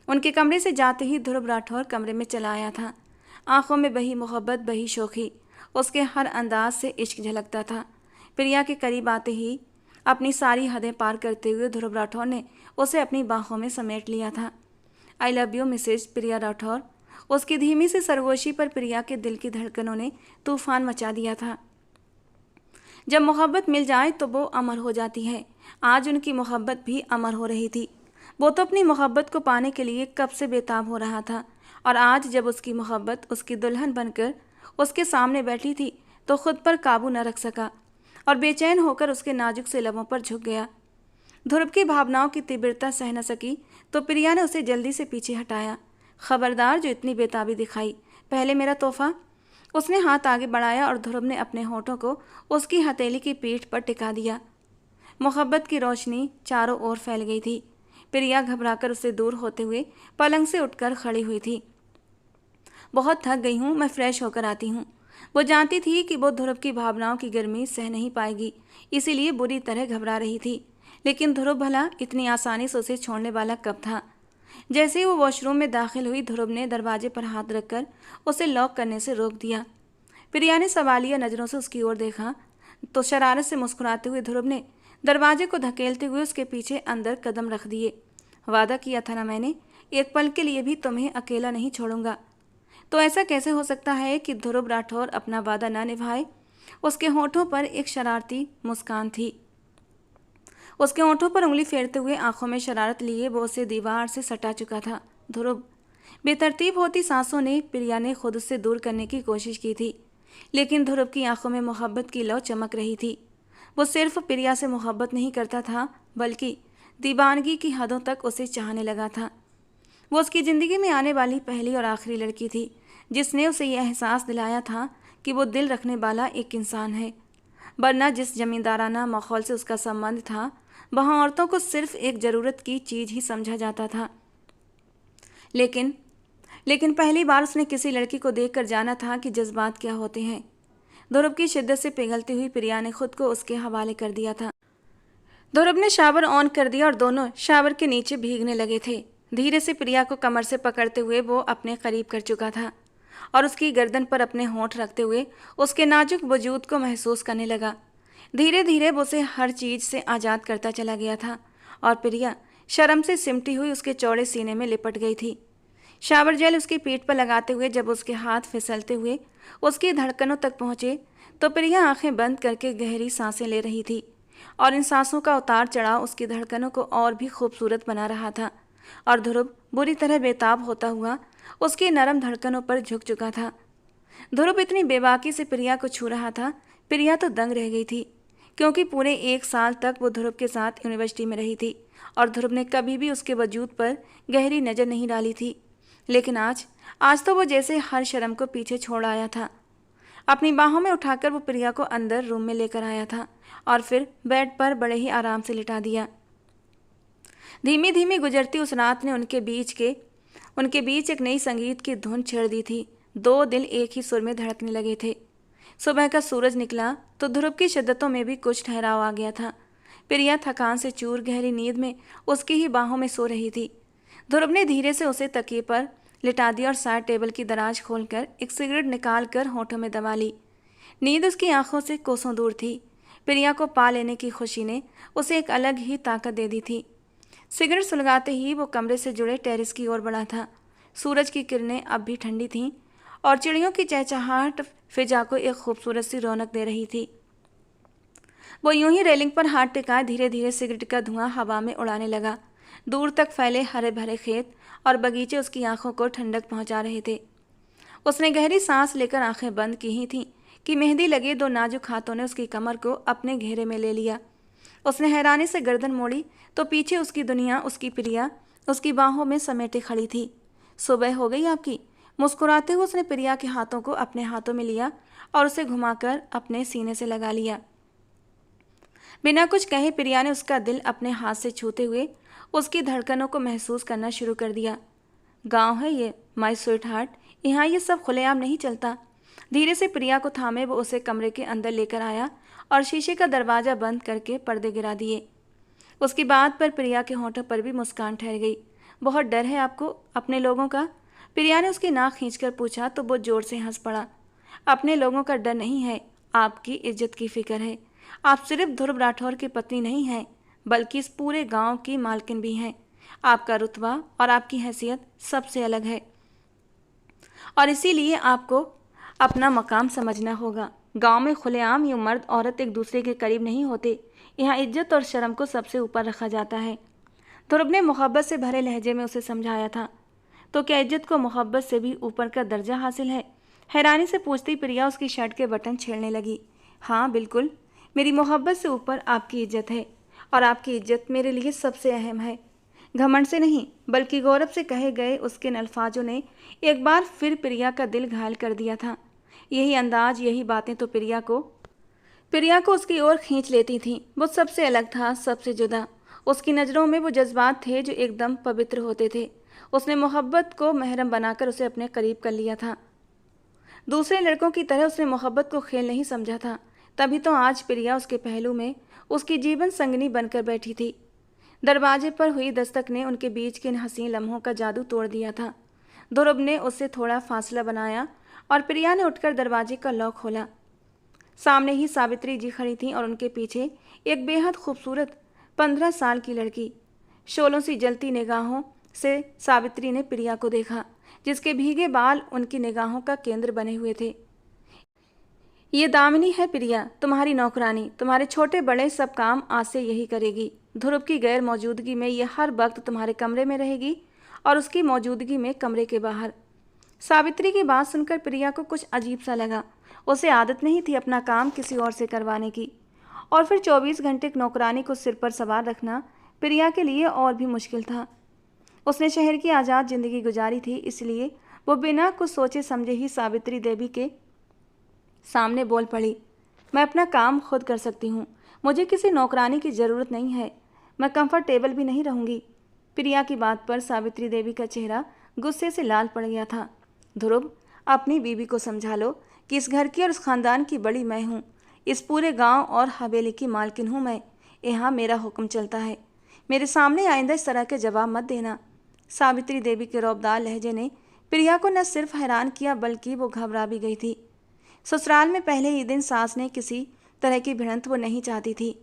उनके कमरे से जाते ही ध्रुव राठौर कमरे में चला आया था। आंखों में बही मोहब्बत, बही शोखी, उसके हर अंदाज से इश्क झलकता था। प्रिया के करीब आते ही अपनी सारी हदें पार करते हुए ध्रुव राठौर ने उसे अपनी बाहों में समेट लिया था। आई लव यू मिसेज प्रिया राठौर। उसकी धीमी सी सरगोशी पर प्रिया के दिल की धड़कनों ने तूफान मचा दिया था। जब मोहब्बत मिल जाए तो वो अमर हो जाती है। आज उनकी मोहब्बत भी अमर हो रही थी। वो तो अपनी मोहब्बत को पाने के लिए कब से बेताब हो रहा था और आज जब उसकी मोहब्बत उसकी दुल्हन बनकर उसके सामने बैठी थी तो खुद पर काबू न रख सका और बेचैन होकर उसके नाजुक से लबों पर झुक गया। ध्रुव की भावनाओं की तीव्रता सह न सकी तो प्रिया ने उसे जल्दी से पीछे हटाया। खबरदार जो इतनी बेताबी दिखाई, पहले मेरा तोहफा। उसने हाथ आगे बढ़ाया और ध्रुव ने अपने होठों को उसकी हथेली की पीठ पर टिका दिया। मोहब्बत की रोशनी चारों ओर फैल गई थी। प्रिया घबराकर उससे दूर होते हुए पलंग से उठकर खड़ी हुई थी। बहुत थक गई हूँ, मैं फ्रेश होकर आती हूँ। वो जानती थी कि वो ध्रुव की भावनाओं की गर्मी सह नहीं पाएगी, इसीलिए बुरी तरह घबरा रही थी। लेकिन ध्रुव भला इतनी आसानी से उसे छोड़ने वाला कब था। जैसे ही वो वॉशरूम में दाखिल हुई, ध्रुव ने दरवाजे पर हाथ रखकर उसे लॉक करने से रोक दिया। प्रिया ने सवालिया नज़रों से उसकी ओर देखा तो शरारत से मुस्कुराते हुए ध्रुव ने दरवाजे को धकेलते हुए उसके पीछे अंदर कदम रख दिए। वादा किया था ना मैंने, एक पल के लिए भी तुम्हें अकेला नहीं छोड़ूंगा। तो ऐसा कैसे हो सकता है कि ध्रुव राठौर अपना वादा ना निभाए। उसके होठों पर एक शरारती मुस्कान थी। उसके होठों पर उंगली फेरते हुए आंखों में शरारत लिए वो उसे दीवार से सटा चुका था। ध्रुव, बेतरतीब होती सांसों ने प्रिया ने खुद से दूर करने की कोशिश की थी, लेकिन ध्रुव की आंखों में मोहब्बत की लौ चमक रही थी। वो सिर्फ प्रिया से मोहब्बत नहीं करता था बल्कि दीवानगी की हदों तक उसे चाहने लगा था। वो उसकी ज़िंदगी में आने वाली पहली और आखिरी लड़की थी जिसने उसे यह एहसास दिलाया था कि वो दिल रखने वाला एक इंसान है। वरना जिस जमींदाराना माहौल से उसका संबंध था वहाँ औरतों को सिर्फ एक ज़रूरत की चीज़ ही समझा जाता था। लेकिन पहली बार उसने किसी लड़की को देखकर जाना था कि जज्बात क्या होते हैं। ध्रुव की शिद्दत से पिघलती हुई प्रिया ने खुद को उसके हवाले कर दिया था। ध्रुव ने शावर ऑन कर दिया और दोनों शावर के नीचे भीगने लगे थे। धीरे से प्रिया को कमर से पकड़ते हुए वो अपने करीब कर चुका था और उसकी गर्दन पर अपने होंठ रखते हुए उसके नाजुक वजूद को महसूस करने लगा। धीरे धीरे वो उसे हर चीज़ से आज़ाद करता चला गया था और प्रिया शर्म से सिमटी हुई उसके चौड़े सीने में लिपट गई थी। शावर जेल उसकी पीठ पर लगाते हुए जब उसके हाथ फिसलते हुए उसकी धड़कनों तक पहुँचे तो प्रिया आंखें बंद करके गहरी सांसें ले रही थी और इन सांसों का उतार चढ़ाव उसकी धड़कनों को और भी खूबसूरत बना रहा था। और ध्रुव बुरी तरह बेताब होता हुआ उसकी नरम धड़कनों पर झुक चुका था। ध्रुव इतनी बेबाकी से प्रिया को छू रहा था, प्रिया तो दंग रह गई थी क्योंकि पूरे 1 साल तक वो ध्रुव के साथ यूनिवर्सिटी में रही थी और ध्रुव ने कभी भी उसके वजूद पर गहरी नज़र नहीं डाली थी। लेकिन आज तो वो जैसे हर शर्म को पीछे छोड़ आया था। अपनी बाहों में उठाकर वो प्रिया को अंदर रूम में लेकर आया था और फिर बेड पर बड़े ही आराम से लिटा दिया। धीमी धीमी गुजरती उस रात ने उनके बीच एक नई संगीत की धुन छेड़ दी थी। 2 दिल एक ही सुर में धड़कने लगे थे। सुबह का सूरज निकला तो ध्रुव की शिद्दतों में भी कुछ ठहराव आ गया था। प्रिया थकान से चूर गहरी नींद में उसकी ही बाहों में सो रही थी। ध्रुव ने धीरे से उसे तकिए पर लिटा दिया और साइड टेबल की दराज खोलकर एक सिगरेट निकाल कर होठों में दबा ली। नींद उसकी आंखों से कोसों दूर थी। प्रिया को पा लेने की खुशी ने उसे एक अलग ही ताकत दे दी थी। सिगरेट सुलगाते ही वो कमरे से जुड़े टेरेस की ओर बढ़ा था। सूरज की किरणें अब भी ठंडी थीं और चिड़ियों की चहचहाहट फिजा को एक खूबसूरत सी रौनक दे रही थी। वो यूं ही रेलिंग पर हाथ टिकाए धीरे धीरे सिगरेट का धुआं हवा में उड़ाने लगा। दूर तक फैले हरे भरे खेत और बगीचे उसकी आंखों को ठंडक पहुंचा रहे थे। उसने गहरी सांस लेकर आंखें बंद की ही थीं कि मेहंदी लगे दो नाजुक हाथों ने उसकी कमर को अपने घेरे में ले लिया। उसने हैरानी से गर्दन मोड़ी तो पीछे उसकी दुनिया, उसकी प्रिया उसकी बाहों में समेटे खड़ी थी। सुबह हो गई आपकी? मुस्कुराते हुए उसने प्रिया के हाथों को अपने हाथों में लिया और उसे घुमाकर अपने सीने से लगा लिया। बिना कुछ कहे प्रिया ने उसका दिल अपने हाथ से छूते हुए उसकी धड़कनों को महसूस करना शुरू कर दिया। गांव है ये, माय स्वीट हार्ट, यहाँ ये सब खुलेआम नहीं चलता। धीरे से प्रिया को थामे वो उसे कमरे के अंदर लेकर आया और शीशे का दरवाजा बंद करके पर्दे गिरा दिए। उसकी बात पर प्रिया के होंठों पर भी मुस्कान ठहर गई। बहुत डर है आपको अपने लोगों का? प्रिया ने उसकी नाक खींचकर पूछा तो वो जोर से हंस पड़ा। अपने लोगों का डर नहीं है, आपकी इज्जत की फिक्र है। आप सिर्फ ध्रुव राठौर की पत्नी नहीं हैं, बल्कि इस पूरे गांव की मालकिन भी हैं। आपका रुतबा और आपकी हैसियत सबसे अलग है और इसीलिए आपको अपना मकाम समझना होगा। गांव में खुलेआम यूं मर्द औरत एक दूसरे के करीब नहीं होते। यहाँ इज्जत और शर्म को सबसे ऊपर रखा जाता है। ध्रुव ने मोहब्बत से भरे लहजे में उसे समझाया था। तो क्या इज्जत को मोहब्बत से भी ऊपर का दर्जा हासिल है? हैरानी से पूछती प्रिया उसकी शर्ट के बटन छेड़ने लगी। हाँ बिल्कुल, मेरी मोहब्बत से ऊपर आपकी इज्जत है और आपकी इज्जत मेरे लिए सबसे अहम है। घमंड से नहीं बल्कि गौरव से कहे गए उसके अल्फाजों ने एक बार फिर प्रिया का दिल घायल कर दिया था। यही अंदाज, यही बातें तो प्रिया को उसकी ओर खींच लेती थीं। वो सबसे अलग था, सबसे जुदा। उसकी नज़रों में वो जज्बात थे जो एकदम पवित्र होते थे। उसने मोहब्बत को महरम बनाकर उसे अपने करीब कर लिया था। दूसरे लड़कों की तरह उसने मोहब्बत को खेल नहीं समझा था। तभी तो आज प्रिया उसके पहलू में उसकी जीवन संगनी बनकर बैठी थी। दरवाजे पर हुई दस्तक ने उनके बीच के इन हसीन लम्हों का जादू तोड़ दिया था। ध्रुव ने उससे थोड़ा फासला बनाया और प्रिया ने उठकर दरवाजे का लॉक खोला। सामने ही सावित्री जी खड़ी थीं और उनके पीछे एक बेहद खूबसूरत 15 साल की लड़की। शोलों सी जलती निगाहों से सावित्री ने प्रिया को देखा, जिसके भीगे बाल उनकी निगाहों का केंद्र बने हुए थे। ये दामिनी है प्रिया, तुम्हारी नौकरानी। तुम्हारे छोटे बड़े सब काम आज से यही करेगी। ध्रुव की गैर मौजूदगी में ये हर वक्त तुम्हारे कमरे में रहेगी और उसकी मौजूदगी में कमरे के बाहर। सावित्री की बात सुनकर प्रिया को कुछ अजीब सा लगा। उसे आदत नहीं थी अपना काम किसी और से करवाने की, और फिर 24 घंटे एक नौकरानी को सिर पर सवार रखना प्रिया के लिए और भी मुश्किल था। उसने शहर की आज़ाद जिंदगी गुजारी थी, इसलिए वो बिना कुछ सोचे समझे ही सावित्री देवी के सामने बोल पड़ी। मैं अपना काम खुद कर सकती हूँ, मुझे किसी नौकरानी की ज़रूरत नहीं है। मैं कंफर्टेबल भी नहीं रहूँगी। प्रिया की बात पर सावित्री देवी का चेहरा गुस्से से लाल पड़ गया था। ध्रुव, अपनी बीवी को समझा लो कि इस घर की और इस खानदान की बड़ी मैं हूँ। इस पूरे गांव और हवेली की मालकिन हूँ मैं। यहाँ मेरा हुक्म चलता है। मेरे सामने आइंदा इस तरह के जवाब मत देना। सावित्री देवी के रौबदार लहजे ने प्रिया को न सिर्फ हैरान किया बल्कि वो घबरा भी गई थी। ससुराल में पहले ही दिन सास ने किसी तरह की भिड़ंत वो नहीं चाहती थी।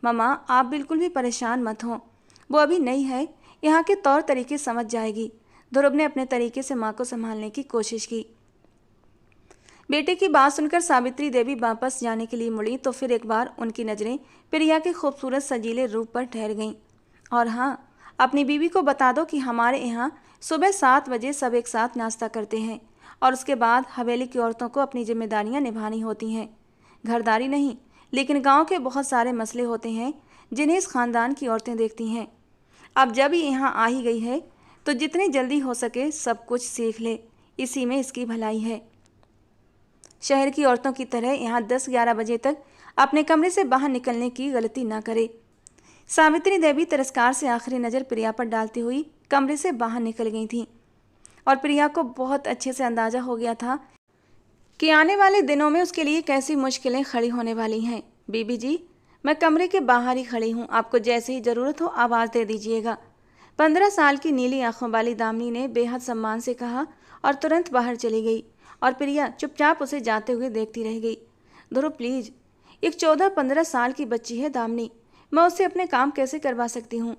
ममा, आप बिल्कुल भी परेशान मत हों, वो अभी नई है, यहाँ के तौर तरीके समझ जाएगी। ध्रुव ने अपने तरीके से माँ को संभालने की कोशिश की। बेटे की बात सुनकर सावित्री देवी वापस जाने के लिए मुड़ी तो फिर एक बार उनकी नज़रें प्रिया के खूबसूरत सजीले रूप पर ठहर गईं। और हाँ, अपनी बीवी को बता दो कि हमारे यहाँ सुबह 7 बजे सब एक साथ नाश्ता करते हैं और उसके बाद हवेली की औरतों को अपनी जिम्मेदारियाँ निभानी होती हैं। घरदारी नहीं, लेकिन गांव के बहुत सारे मसले होते हैं जिन्हें इस खानदान की औरतें देखती हैं। अब जब ये यहाँ आ ही गई है तो जितनी जल्दी हो सके सब कुछ सीख ले, इसी में इसकी भलाई है। शहर की औरतों की तरह यहाँ 10-11 बजे तक अपने कमरे से बाहर निकलने की गलती ना करे। सावित्री देवी तिरस्कार से आखिरी नज़र प्रिया पर डालती हुई कमरे से बाहर निकल गई थी और प्रिया को बहुत अच्छे से अंदाज़ा हो गया था कि आने वाले दिनों में उसके लिए कैसी मुश्किलें खड़ी होने वाली हैं। बीबी जी, मैं कमरे के बाहर ही खड़ी हूँ, आपको जैसे ही ज़रूरत हो आवाज़ दे दीजिएगा। 15 साल की नीली आंखों वाली दामिनी ने बेहद सम्मान से कहा और तुरंत बाहर चली गई और प्रिया चुपचाप उसे जाते हुए देखती रह गई। ध्रुव प्लीज, एक 14-15 साल की बच्ची है दामिनी, मैं उससे अपने काम कैसे करवा सकती हूँ?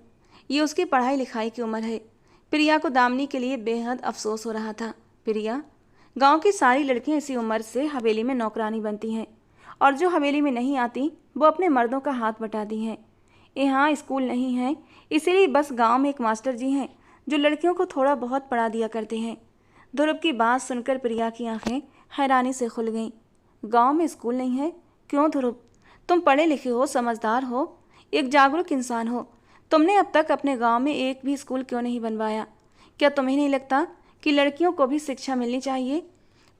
ये उसकी पढ़ाई लिखाई की उम्र है। प्रिया को दामिनी के लिए बेहद अफसोस हो रहा था। प्रिया, गांव की सारी लड़कियां इसी उम्र से हवेली में नौकरानी बनती हैं और जो हवेली में नहीं आती वो अपने मर्दों का हाथ बटाती हैं। यहाँ स्कूल नहीं है, इसीलिए बस गांव में एक मास्टर जी हैं जो लड़कियों को थोड़ा बहुत पढ़ा दिया करते हैं। ध्रुव की बात सुनकर प्रिया की आंखें हैरानी से खुल गईं। गांव में स्कूल नहीं है? क्यों ध्रुव, तुम पढ़े लिखे हो, समझदार हो, एक जागरूक इंसान हो, तुमने अब तक अपने गांव में एक भी स्कूल क्यों नहीं बनवाया? क्या तुम्हें नहीं लगता कि लड़कियों को भी शिक्षा मिलनी चाहिए?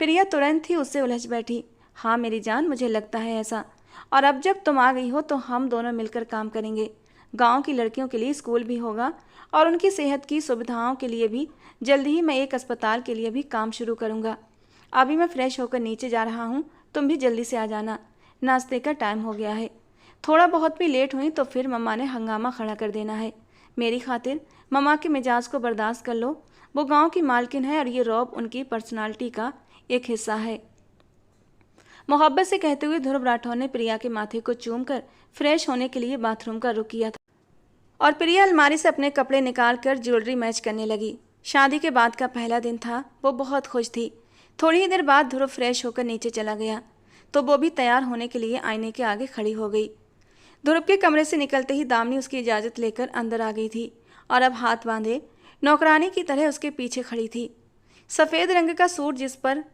प्रिया तुरंत ही उससे उलझ बैठी। हाँ मेरी जान, मुझे लगता है ऐसा, और अब जब तुम आ गई हो तो हम दोनों मिलकर काम करेंगे। गांव की लड़कियों के लिए स्कूल भी होगा और उनकी सेहत की सुविधाओं के लिए भी जल्दी ही मैं एक अस्पताल के लिए भी काम शुरू करूंगा। अभी मैं फ्रेश होकर नीचे जा रहा हूँ, तुम भी जल्दी से आ जाना, नाश्ते का टाइम हो गया है। थोड़ा बहुत भी लेट हुई तो फिर मम्मा ने हंगामा खड़ा कर देना है। मेरी खातिर मम्मा के मिजाज को बर्दाश्त कर लो, वो गांव की मालकिन है और ये रौब उनकी पर्सनालिटी का एक हिस्सा है। मोहब्बत से कहते हुए ध्रुव राठौर ने प्रिया के माथे को चूमकर फ्रेश होने के लिए बाथरूम का रुख किया था और प्रिया अलमारी से अपने कपड़े निकाल कर ज्वेलरी मैच करने लगी। शादी के बाद का पहला दिन था, वो बहुत खुश थी। थोड़ी ही देर बाद ध्रुव फ्रेश होकर नीचे चला गया तो वो भी तैयार होने के लिए आईने के आगे खड़ी हो गई। ध्रुव के कमरे से निकलते ही दामिनी उसकी इजाज़त लेकर अंदर आ गई थी और अब हाथ बांधे नौकरानी की तरह उसके पीछे खड़ी थी। सफ़ेद रंग का सूट जिस पर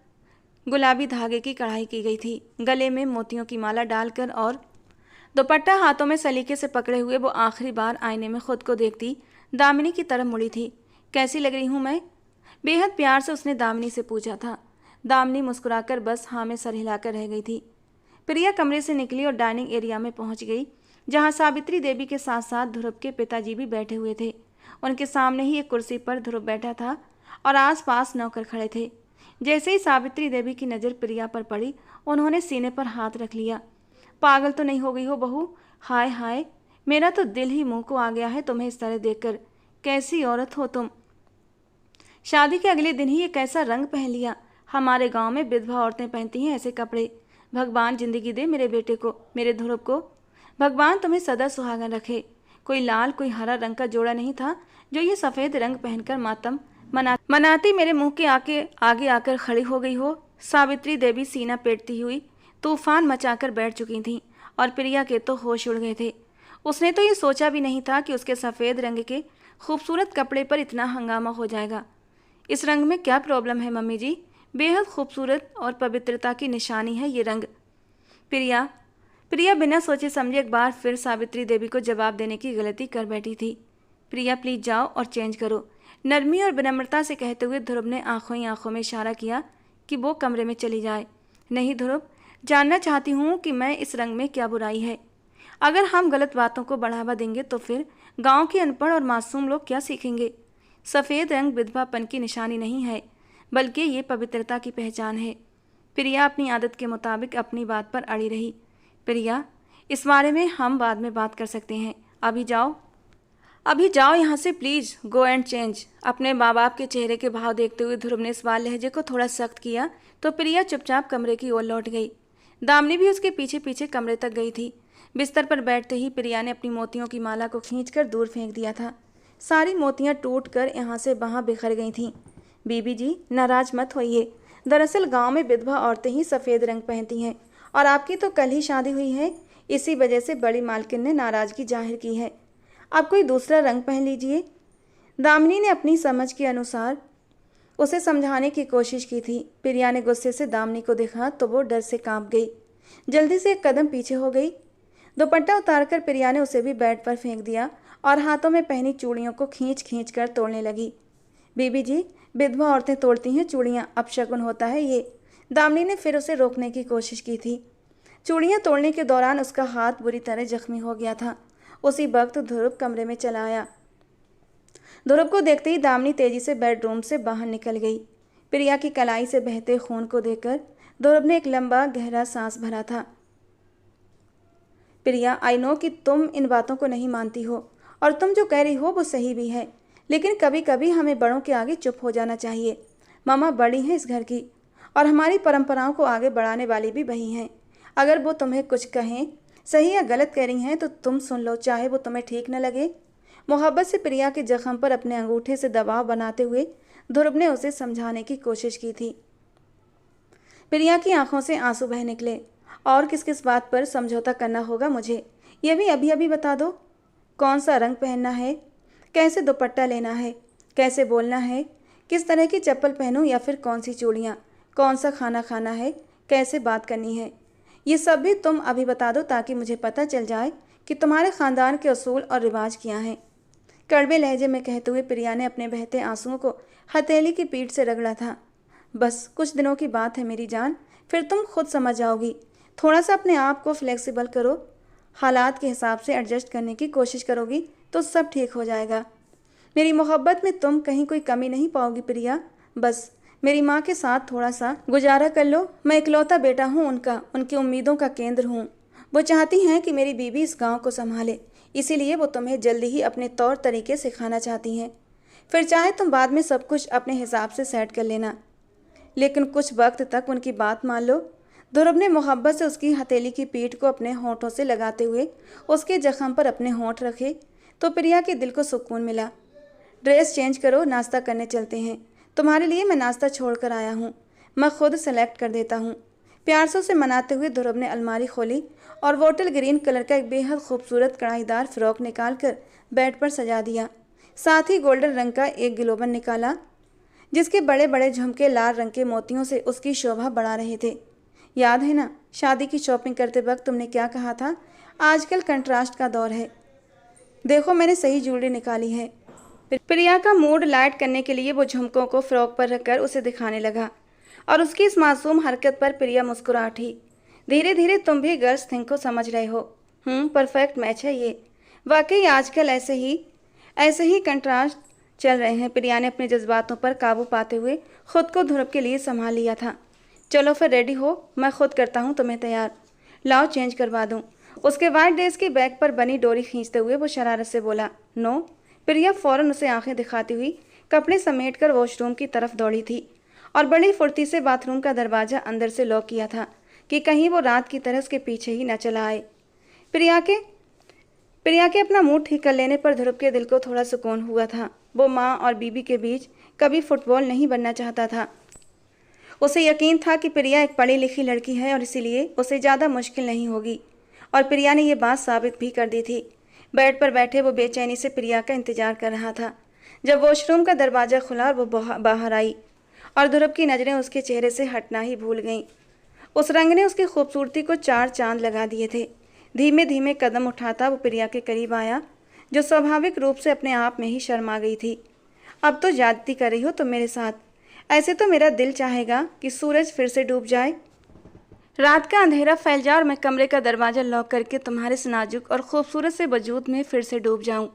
गुलाबी धागे की कढ़ाई की गई थी, गले में मोतियों की माला डालकर और दुपट्टा हाथों में सलीके से पकड़े हुए वो आखिरी बार आईने में खुद को देखती दामिनी की तरफ मुड़ी थी। कैसी लग रही हूँ मैं? बेहद प्यार से उसने दामिनी से पूछा था। दामिनी मुस्कुराकर बस हाँ में सर हिलाकर रह गई थी। प्रिया कमरे से निकली और डाइनिंग एरिया में पहुंच गई, जहां सावित्री देवी के साथ साथ ध्रुव के पिताजी भी बैठे हुए थे। उनके सामने ही एक कुर्सी पर ध्रुव बैठा था और आसपास नौकर खड़े थे। जैसे ही सावित्री देवी की नज़र प्रिया पर पड़ी, उन्होंने सीने पर हाथ रख लिया। पागल तो नहीं हो गई हो बहू? हाय हाय, मेरा तो दिल ही मुंह को आ गया है तुम्हें इस तरह देखकर। कैसी औरत हो तुम! शादी के अगले दिन ही ये कैसा रंग पहन लिया। हमारे गांव में विधवा औरतें पहनती हैं ऐसे कपड़े। भगवान जिंदगी दे मेरे बेटे को, मेरे ध्रुव को। भगवान तुम्हें सदा सुहागन रखे। कोई लाल कोई हरा रंग का जोड़ा नहीं था जो ये सफ़ेद रंग पहनकर मातम मनाती मेरे मुंह के आगे आकर खड़ी हो गई हो। सावित्री देवी सीना पेटती हुई तूफान मचाकर बैठ चुकी थीं और प्रिया के तो होश उड़ गए थे। उसने तो ये सोचा भी नहीं था कि उसके सफ़ेद रंग के खूबसूरत कपड़े पर इतना हंगामा हो जाएगा। इस रंग में क्या प्रॉब्लम है मम्मी जी? बेहद खूबसूरत और पवित्रता की निशानी है ये रंग। प्रिया बिना सोचे समझे एक बार फिर सावित्री देवी को जवाब देने की गलती कर बैठी थी। प्रिया प्लीज जाओ और चेंज करो, नरमी और विनम्रता से कहते हुए ध्रुव ने आंखों ही आंखों में इशारा किया कि वो कमरे में चली जाए। नहीं ध्रुव, जानना चाहती हूँ कि मैं इस रंग में क्या बुराई है। अगर हम गलत बातों को बढ़ावा देंगे तो फिर गांव के अनपढ़ और मासूम लोग क्या सीखेंगे? सफ़ेद रंग विधवापन की निशानी नहीं है, बल्कि ये पवित्रता की पहचान है। प्रिया अपनी आदत के मुताबिक अपनी बात पर अड़ी रही। प्रिया, इस बारे में हम बाद में बात कर सकते हैं, अभी जाओ यहाँ से प्लीज़, गो एंड चेंज। अपने माँ बाप के चेहरे के भाव देखते हुए ध्रुव ने इस बार लहजे को थोड़ा सख्त किया तो प्रिया चुपचाप कमरे की ओर लौट गई। दामिनी भी उसके पीछे पीछे कमरे तक गई थी। बिस्तर पर बैठते ही प्रिया ने अपनी मोतियों की माला को खींचकर दूर फेंक दिया था। सारी मोतियाँ टूट कर यहाँ से वहाँ बिखर गई थीं। बीबी जी, नाराज मत होइए, दरअसल गांव में विधवा औरतें ही सफ़ेद रंग पहनती हैं और आपकी तो कल ही शादी हुई है, इसी वजह से बड़ी मालकिन ने नाराज़गी जाहिर की है। आप कोई दूसरा रंग पहन लीजिए। दामिनी ने अपनी समझ के अनुसार उसे समझाने की कोशिश की थी। प्रिया ने गुस्से से दामिनी को देखा तो वो डर से कांप गई, जल्दी से एक कदम पीछे हो गई। दुपट्टा उतारकर प्रिया ने उसे भी बेड पर फेंक दिया और हाथों में पहनी चूड़ियों को खींच खींच कर तोड़ने लगी। बीबी जी, विधवा औरतें तोड़ती हैं चूड़ियाँ, अपशगुन होता है ये। दामिनी ने फिर उसे रोकने की कोशिश की थी। चूड़ियाँ तोड़ने के दौरान उसका हाथ बुरी तरह जख्मी हो गया था। उसी वक्त ध्रुव कमरे में चला आया। ध्रुव को देखते ही दामिनी तेजी से बेडरूम से बाहर निकल गई। प्रिया की कलाई से बहते खून को देखकर ध्रुव ने एक लंबा गहरा सांस भरा था। प्रिया, आई नो कि तुम इन बातों को नहीं मानती हो और तुम जो कह रही हो वो सही भी है, लेकिन कभी कभी हमें बड़ों के आगे चुप हो जाना चाहिए। मामा बड़ी हैं इस घर की और हमारी परंपराओं को आगे बढ़ाने वाली भी वही हैं। अगर वो तुम्हें कुछ कहें, सही या गलत कह रही हैं, तो तुम सुन लो, चाहे वो तुम्हें ठीक न लगे। मोहब्बत से प्रिया के जख्म पर अपने अंगूठे से दबाव बनाते हुए ध्रुव ने उसे समझाने की कोशिश की थी। प्रिया की आंखों से आंसू बह निकले और किस किस बात पर समझौता करना होगा मुझे, ये भी अभी अभी बता दो। कौन सा रंग पहनना है, कैसे दुपट्टा लेना है, कैसे बोलना है, किस तरह की चप्पल पहनूं या फिर कौन सी चूड़ियाँ, कौन सा खाना खाना है, कैसे बात करनी है, ये सब भी तुम अभी बता दो ताकि मुझे पता चल जाए कि तुम्हारे ख़ानदान के असूल और रिवाज क्या हैं। कड़वे लहजे में कहते हुए प्रिया ने अपने बहते आंसुओं को हथेली की पीठ से रगड़ा था। बस कुछ दिनों की बात है मेरी जान, फिर तुम खुद समझ जाओगी। थोड़ा सा अपने आप को फ्लेक्सिबल करो, हालात के हिसाब से एडजस्ट करने की कोशिश करोगी तो सब ठीक हो जाएगा। मेरी मोहब्बत में तुम कहीं कोई कमी नहीं पाओगी प्रिया। बस मेरी माँ के साथ थोड़ा सा गुजारा कर लो। मैं इकलौता बेटा हूँ उनका, उनकी उम्मीदों का केंद्र हूँ। वो चाहती हैं कि मेरी बीवी इस गांव को संभाले, इसीलिए वो तुम्हें जल्दी ही अपने तौर तरीके सिखाना चाहती हैं। फिर चाहे तुम बाद में सब कुछ अपने हिसाब से सेट कर लेना, लेकिन कुछ वक्त तक उनकी बात मान लो। ध्रुव ने मोहब्बत से उसकी हथेली की पीठ को अपने होंठों से लगाते हुए उसके जख्म पर अपने होंठ रखे तो प्रिया के दिल को सुकून मिला। ड्रेस चेंज करो, नाश्ता करने चलते हैं। तुम्हारे लिए मैं नाश्ता छोड़ कर आया हूँ, मैं खुद सेलेक्ट कर देता हूँ। प्यार से उसे मनाते हुए ध्रुव ने अलमारी खोली और वोटल ग्रीन कलर का एक बेहद खूबसूरत कढ़ाईदार फ्रॉक निकाल कर बेड पर सजा दिया। साथ ही गोल्डन रंग का एक गिलोबन निकाला जिसके बड़े बड़े झुमके लाल रंग के मोतियों से उसकी शोभा बढ़ा रहे थे। याद है ना, शादी की शॉपिंग करते वक्त तुमने क्या कहा था, आजकल कंट्रास्ट का दौर है। देखो मैंने सही ज्वेलरी निकाली है। प्रिया का मूड लाइट करने के लिए वो झुमकों को फ्रॉक पर रखकर उसे दिखाने लगा और उसकी इस मासूम हरकत पर प्रिया मुस्कुरा उठी। धीरे धीरे तुम भी गर्ल्स थिंक को समझ रहे हो। परफेक्ट मैच है ये। वाकई आजकल ऐसे ही कंट्रास्ट चल रहे हैं। प्रिया ने अपने जज्बातों पर काबू पाते हुए खुद को ध्रुव के लिए संभाल लिया था। चलो फिर रेडी हो, मैं खुद करता हूँ तुम्हें तैयार। लाओ चेंज करवा दूँ। उसके वाइट ड्रेस की बैग पर बनी डोरी खींचते हुए वो शरारत से बोला। नो। प्रिया फौरन उसे आंखें दिखाती हुई कपड़े समेटकर वॉशरूम की तरफ दौड़ी थी और बड़ी फुर्ती से बाथरूम का दरवाज़ा अंदर से लॉक किया था कि कहीं वो रात की तरह उसके पीछे ही न चला आए। प्रिया के अपना मूड ठीक कर लेने पर ध्रुव के दिल को थोड़ा सुकून हुआ था। वो माँ और बीबी के बीच कभी फुटबॉल नहीं बनना चाहता था। उसे यकीन था कि प्रिया एक पढ़ी लिखी लड़की है और इसीलिए उसे ज़्यादा मुश्किल नहीं होगी, और प्रिया ने ये बात साबित भी कर दी थी। बेड पर बैठे वो बेचैनी से प्रिया का इंतजार कर रहा था। जब वॉशरूम का दरवाज़ा खुला और वो बाहर आई और ध्रुव की नज़रें उसके चेहरे से हटना ही भूल गईं। उस रंग ने उसकी खूबसूरती को चार चांद लगा दिए थे। धीमे धीमे कदम उठाता वो प्रिया के करीब आया, जो स्वाभाविक रूप से अपने आप में ही शर्मा गई थी। अब तो ज्यादती कर रही हो तुम मेरे साथ। ऐसे तो मेरा दिल चाहेगा कि सूरज फिर से डूब जाए, रात का अंधेरा फैल जाए और मैं कमरे का दरवाज़ा लॉक करके तुम्हारे इस नाजुक और खूबसूरत से वजूद में फिर से डूब जाऊं।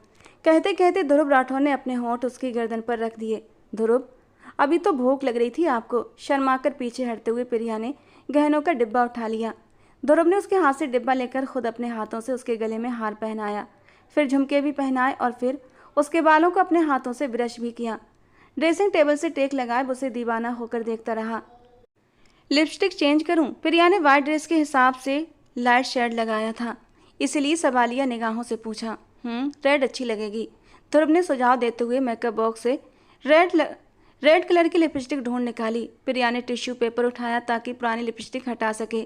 कहते कहते ध्रुव राठौर ने अपने होंठ उसकी गर्दन पर रख दिए। ध्रुव, अभी तो भूख लग रही थी आपको। शर्माकर पीछे हटते हुए प्रिया ने गहनों का डिब्बा उठा लिया। ध्रुव ने उसके हाथ से डिब्बा लेकर खुद अपने हाथों से उसके गले में हार पहनाया, फिर झुमके भी पहनाए और फिर उसके बालों को अपने हाथों से ब्रश भी किया। ड्रेसिंग टेबल से टेक लगाए उसे दीवाना होकर देखता रहा। लिपस्टिक चेंज करूं? प्रिया ने वाइट ड्रेस के हिसाब से लाइट शेड लगाया था, इसलिए सवालिया निगाहों से पूछा। रेड अच्छी लगेगी। ध्रुव ने सुझाव देते हुए मेकअप बॉक्स से रेड कलर की लिपस्टिक ढूंढ निकाली। प्रिया ने टिश्यू पेपर उठाया ताकि पुरानी लिपस्टिक हटा सके,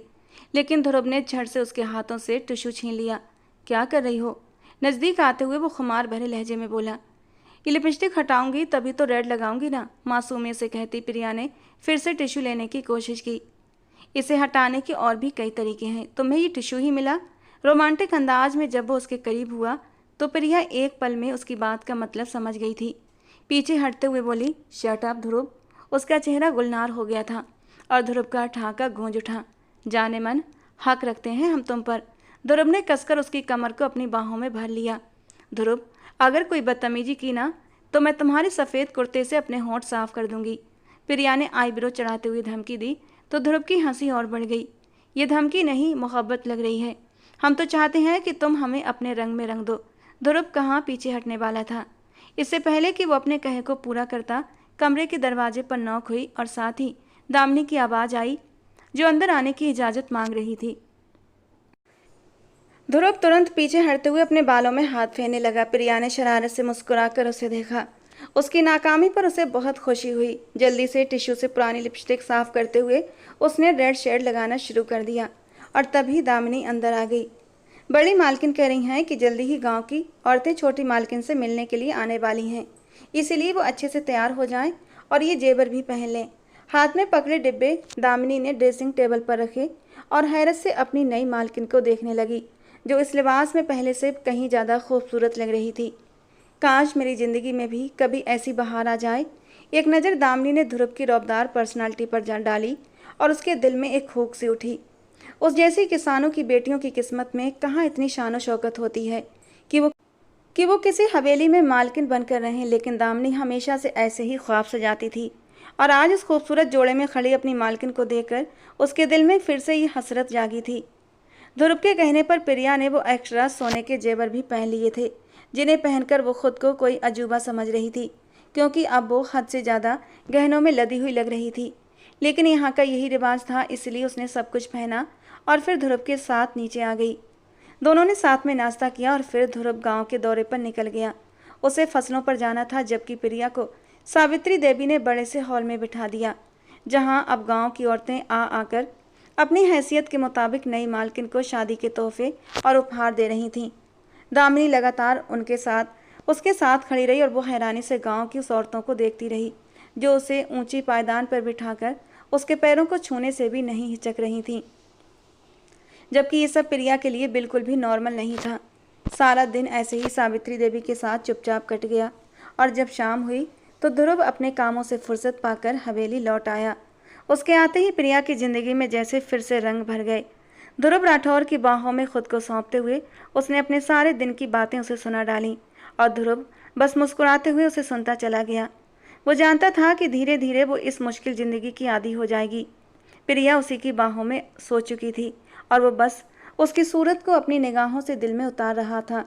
लेकिन ध्रुव ने झट से उसके हाथों से टिश्यू छीन लिया। क्या कर रही हो? नज़दीक आते हुए वो खुमार भरे लहजे में बोला। ये लिपस्टिक हटाऊंगी तभी तो रेड लगाऊंगी ना, मासूमियत से कहती प्रिया ने फिर से टिश्यू लेने की कोशिश की। इसे हटाने के और भी कई तरीके हैं, तुम्हें ये टिश्यू ही मिला। रोमांटिक अंदाज में जब वो उसके करीब हुआ तो प्रिया एक पल में उसकी बात का मतलब समझ गई थी। पीछे हटते हुए बोली, शट अप ध्रुव। उसका चेहरा गुलनार हो गया था और ध्रुव का ठहाका गूंज उठा। जाने मन, हक रखते हैं हम तुम पर। ध्रुव ने कसकर उसकी कमर को अपनी बाहों में भर लिया। ध्रुव, अगर कोई बदतमीजी की ना तो मैं तुम्हारे सफ़ेद कुर्ते से अपने होंठ साफ कर दूंगी। प्रिया ने आईब्रो चढ़ाते हुए धमकी दी तो ध्रुव की हंसी और बढ़ गई। ये धमकी नहीं, मोहब्बत लग रही है। हम तो चाहते हैं कि तुम हमें अपने रंग में रंग दो। ध्रुव कहाँ पीछे हटने वाला था। इससे पहले कि वो अपने कहे को पूरा करता, कमरे के दरवाजे पर नॉक हुई और साथ ही दामिनी की आवाज़ आई, जो अंदर आने की इजाज़त मांग रही थी। ध्रुव तुरंत पीछे हटते हुए अपने बालों में हाथ फेरने लगा। प्रिया ने शरारत से मुस्कुराकर उसे देखा। उसकी नाकामी पर उसे बहुत खुशी हुई। जल्दी से टिश्यू से पुरानी लिपस्टिक साफ करते हुए उसने रेड शेड लगाना शुरू कर दिया और तभी दामिनी अंदर आ गई। बड़ी मालकिन कह रही हैं कि जल्दी ही गांव की औरतें छोटी मालकिन से मिलने के लिए आने वाली हैं, इसीलिए वो अच्छे से तैयार हो जाएं और ये जेवर भी पहन लें। हाथ में पकड़े डिब्बे दामिनी ने ड्रेसिंग टेबल पर रखे और हैरत से अपनी नई मालकिन को देखने लगी, जो इस लिबास में पहले से कहीं ज़्यादा खूबसूरत लग रही थी। काश मेरी ज़िंदगी में भी कभी ऐसी बहार आ जाए। एक नज़र दामिनी ने ध्रुव की रौबदार पर्सनालिटी पर जा डाली और उसके दिल में एक हुक सी उठी। उस जैसी किसानों की बेटियों की किस्मत में कहाँ इतनी शान शौकत होती है कि वो किसी हवेली में मालकिन बनकर रहें, लेकिन दामिनी हमेशा से ऐसे ही ख्वाब सजाती थी। और आज उस खूबसूरत जोड़े में खड़ी अपनी मालकिन को देखकर उसके दिल में फिर से ये हसरत जागी थी। ध्रुव के कहने पर प्रिया ने वो एक्स्ट्रा सोने के जेवर भी पहन लिए थे, जिन्हें पहनकर वो खुद को कोई अजूबा समझ रही थी, क्योंकि अब वो हद से ज़्यादा गहनों में लदी हुई लग रही थी। लेकिन यहाँ का यही रिवाज था, इसलिए उसने सब कुछ पहना और फिर ध्रुव के साथ नीचे आ गई। दोनों ने साथ में नाश्ता किया और फिर ध्रुव गांव के दौरे पर निकल गया। उसे फसलों पर जाना था, जबकि प्रिया को सावित्री देवी ने बड़े से हॉल में बिठा दिया, जहां अब गांव की औरतें आ आकर अपनी हैसियत के मुताबिक नई मालकिन को शादी के तोहफे और उपहार दे रही थीं। दामिनी लगातार उसके साथ खड़ी रही और वो हैरानी से गांव की उस औरतों को देखती रही, जो उसे ऊंची पायदान पर बिठाकर उसके पैरों को छूने से भी नहीं हिचक रही थीं, जबकि ये सब प्रिया के लिए बिल्कुल भी नॉर्मल नहीं था। सारा दिन ऐसे ही सावित्री देवी के साथ चुपचाप कट गया और जब शाम हुई तो ध्रुव अपने कामों से फुर्सत पाकर हवेली लौट आया। उसके आते ही प्रिया की जिंदगी में जैसे फिर से रंग भर गए। ध्रुव राठौर की बाहों में खुद को सौंपते हुए उसने अपने सारे दिन की बातें उसे सुना डाली और ध्रुव बस मुस्कुराते हुए उसे सुनता चला गया। वो जानता था कि धीरे धीरे वो इस मुश्किल ज़िंदगी की आदी हो जाएगी। प्रिया उसी की बाहों में सो चुकी थी और वो बस उसकी सूरत को अपनी निगाहों से दिल में उतार रहा था।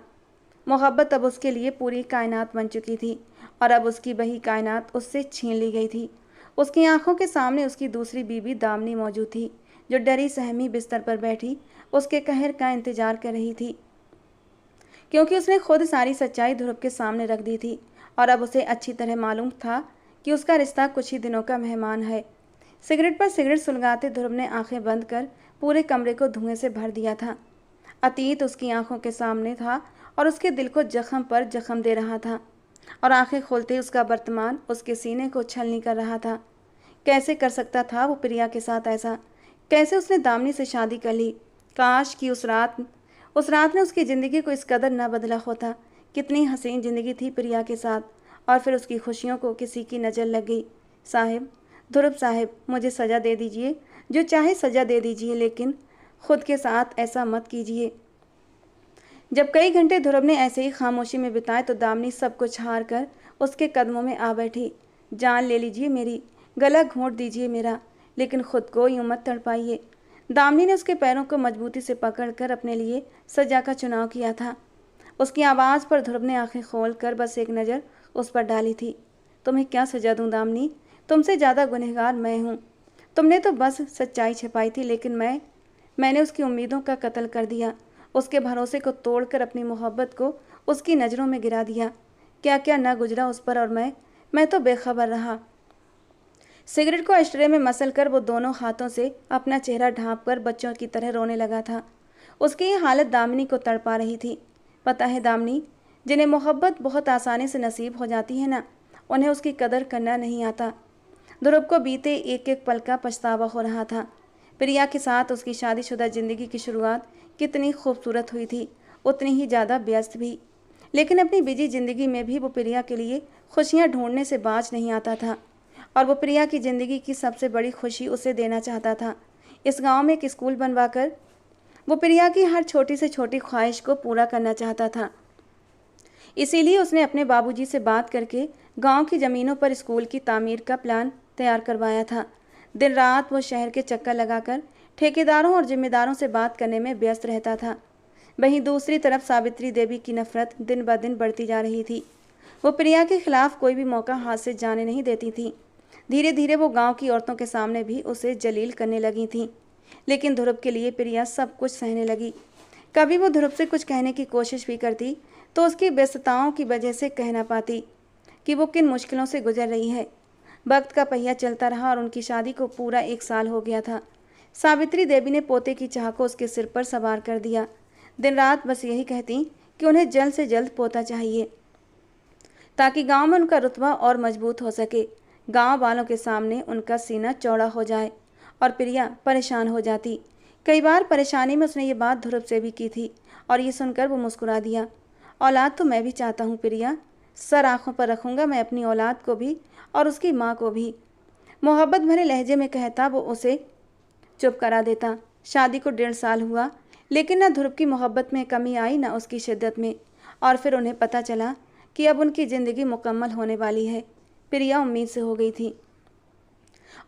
मोहब्बत अब उसके लिए पूरी कायनात बन चुकी थी और अब उसकी वही कायनात उससे छीन ली गई थी। उसकी आंखों के सामने उसकी दूसरी बीवी दामिनी मौजूद थी, जो डरी सहमी बिस्तर पर बैठी उसके कहर का इंतजार कर रही थी, क्योंकि उसने खुद सारी सच्चाई ध्रुव के सामने रख दी थी और अब उसे अच्छी तरह मालूम था कि उसका रिश्ता कुछ ही दिनों का मेहमान है। सिगरेट पर सिगरेट सुलगाते ध्रुव ने आंखें बंद कर पूरे कमरे को धुएं से भर दिया था। अतीत उसकी आंखों के सामने था और उसके दिल को जख्म पर जख्म दे रहा था, और आंखें खोलते उसका वर्तमान उसके सीने को छलनी कर रहा था। कैसे कर सकता था वो प्रिया के साथ ऐसा? कैसे उसने दामिनी से शादी कर ली? काश कि उस रात ने उसकी ज़िंदगी को इस कदर न बदला होता। कितनी हसीन ज़िंदगी थी प्रिया के साथ, और फिर उसकी खुशियों को किसी की नज़र लग गई। साहिब, ध्रुव साहिब, मुझे सज़ा दे दीजिए, जो चाहे सज़ा दे दीजिए, लेकिन खुद के साथ ऐसा मत कीजिए। जब कई घंटे ध्रुव ने ऐसे ही खामोशी में बिताए तो दामिनी सब कुछ हार कर उसके कदमों में आ बैठी। जान ले लीजिए मेरी, गला घोंट दीजिए मेरा, लेकिन खुद को यूं मत तड़पाइए। दामिनी ने उसके पैरों को मजबूती से पकड़कर अपने लिए सजा का चुनाव किया था। उसकी आवाज़ पर ध्रुव ने आंखें खोल कर बस एक नज़र उस पर डाली थी। तुम्हें क्या सजा दूं दामिनी? तुमसे ज़्यादा गुनहगार मैं हूँ। तुमने तो बस सच्चाई छिपाई थी, लेकिन मैंने उसकी उम्मीदों का कत्ल कर दिया। उसके भरोसे को तोड़कर अपनी मोहब्बत को उसकी नज़रों में गिरा दिया। क्या क्या न गुजरा उस पर, और मैं तो बेखबर रहा। सिगरेट को अशरे में मसल कर वो दोनों हाथों से अपना चेहरा ढांप कर बच्चों की तरह रोने लगा था। उसकी ये हालत दामिनी को तड़पा रही थी। पता है दामिनी, जिन्हें मोहब्बत बहुत आसानी से नसीब हो जाती है ना, उन्हें उसकी कदर करना नहीं आता। ध्रुव को बीते एक एक पल का पछतावा हो रहा था। प्रिया के साथ उसकी शादीशुदा ज़िंदगी की शुरुआत कितनी खूबसूरत हुई थी, उतनी ही ज़्यादा व्यस्त भी। लेकिन अपनी बिजी ज़िंदगी में भी वो प्रिया के लिए खुशियाँ ढूंढने से बाज नहीं आता था, और वो प्रिया की ज़िंदगी की सबसे बड़ी खुशी उसे देना चाहता था। इस गांव में एक स्कूल बनवाकर वो प्रिया की हर छोटी से छोटी ख्वाहिश को पूरा करना चाहता था। इसीलिए उसने अपने बाबूजी से बात करके गांव की ज़मीनों पर स्कूल की तामीर का प्लान तैयार करवाया था। दिन रात वो शहर के चक्कर लगाकर ठेकेदारों और जिम्मेदारों से बात करने में व्यस्त रहता था। वहीं दूसरी तरफ सावित्री देवी की नफरत दिन ब दिन बढ़ती जा रही थी। वो प्रिया के खिलाफ कोई भी मौका हाथ से जाने नहीं देती थी। धीरे धीरे वो गांव की औरतों के सामने भी उसे जलील करने लगी थी। लेकिन ध्रुव के लिए प्रिया सब कुछ सहने लगी। कभी वो ध्रुव से कुछ कहने की कोशिश भी करती तो उसकी व्यस्तताओं की वजह से कह ना पाती कि वो किन मुश्किलों से गुजर रही है। वक्त का पहिया चलता रहा और उनकी शादी को पूरा 1 साल हो गया था। सावित्री देवी ने पोते की चाह को उसके सिर पर सवार कर दिया। दिन रात बस यही कहती कि उन्हें जल्द से जल्द पोता चाहिए ताकि गांव में उनका रुतबा और मजबूत हो सके, गांव वालों के सामने उनका सीना चौड़ा हो जाए। और प्रिया परेशान हो जाती। कई बार परेशानी में उसने ये बात ध्रुव से भी की थी और ये सुनकर वो मुस्कुरा दिया। औलाद तो मैं भी चाहता हूँ प्रिया, सर आँखों पर रखूँगा मैं अपनी औलाद को भी और उसकी माँ को भी, मोहब्बत भरे लहजे में कहता वो उसे चुप करा देता। शादी को 1.5 साल हुआ, लेकिन न ध्रुव की मोहब्बत में कमी आई न उसकी शिद्दत में। और फिर उन्हें पता चला कि अब उनकी ज़िंदगी मुकम्मल होने वाली है। प्रिया उम्मीद से हो गई थी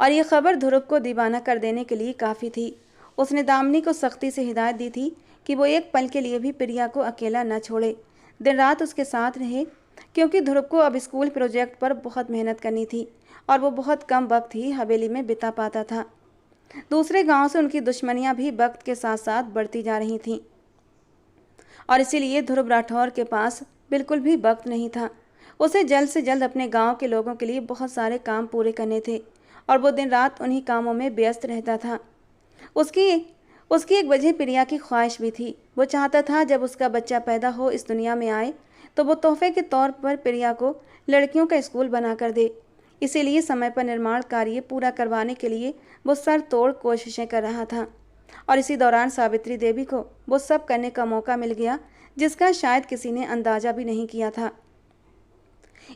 और ये खबर ध्रुव को दीवाना कर देने के लिए काफ़ी थी। उसने दामिनी को सख्ती से हिदायत दी थी कि वो एक पल के लिए भी प्रिया को अकेला न छोड़े, दिन रात उसके साथ रहे, क्योंकि ध्रुव को अब स्कूल प्रोजेक्ट पर बहुत मेहनत करनी थी और वो बहुत कम वक्त ही हवेली में बिता पाता था। दूसरे गांव से उनकी दुश्मनियां भी वक्त के साथ साथ बढ़ती जा रही थीं और इसीलिए ध्रुव राठौर के पास बिल्कुल भी वक्त नहीं था। उसे जल्द से जल्द अपने गांव के लोगों के लिए बहुत सारे काम पूरे करने थे और वो दिन रात उन्हीं कामों में व्यस्त रहता था। उसकी एक वजह प्रिया की ख्वाहिश भी थी। वो चाहता था जब उसका बच्चा पैदा हो, इस दुनिया में आए, तो वो तोहफे के तौर पर प्रिया को लड़कियों का स्कूल बना कर दे। इसीलिए समय पर निर्माण कार्य पूरा करवाने के लिए वो सर तोड़ कोशिशें कर रहा था और इसी दौरान सावित्री देवी को वो सब करने का मौका मिल गया जिसका शायद किसी ने अंदाजा भी नहीं किया था।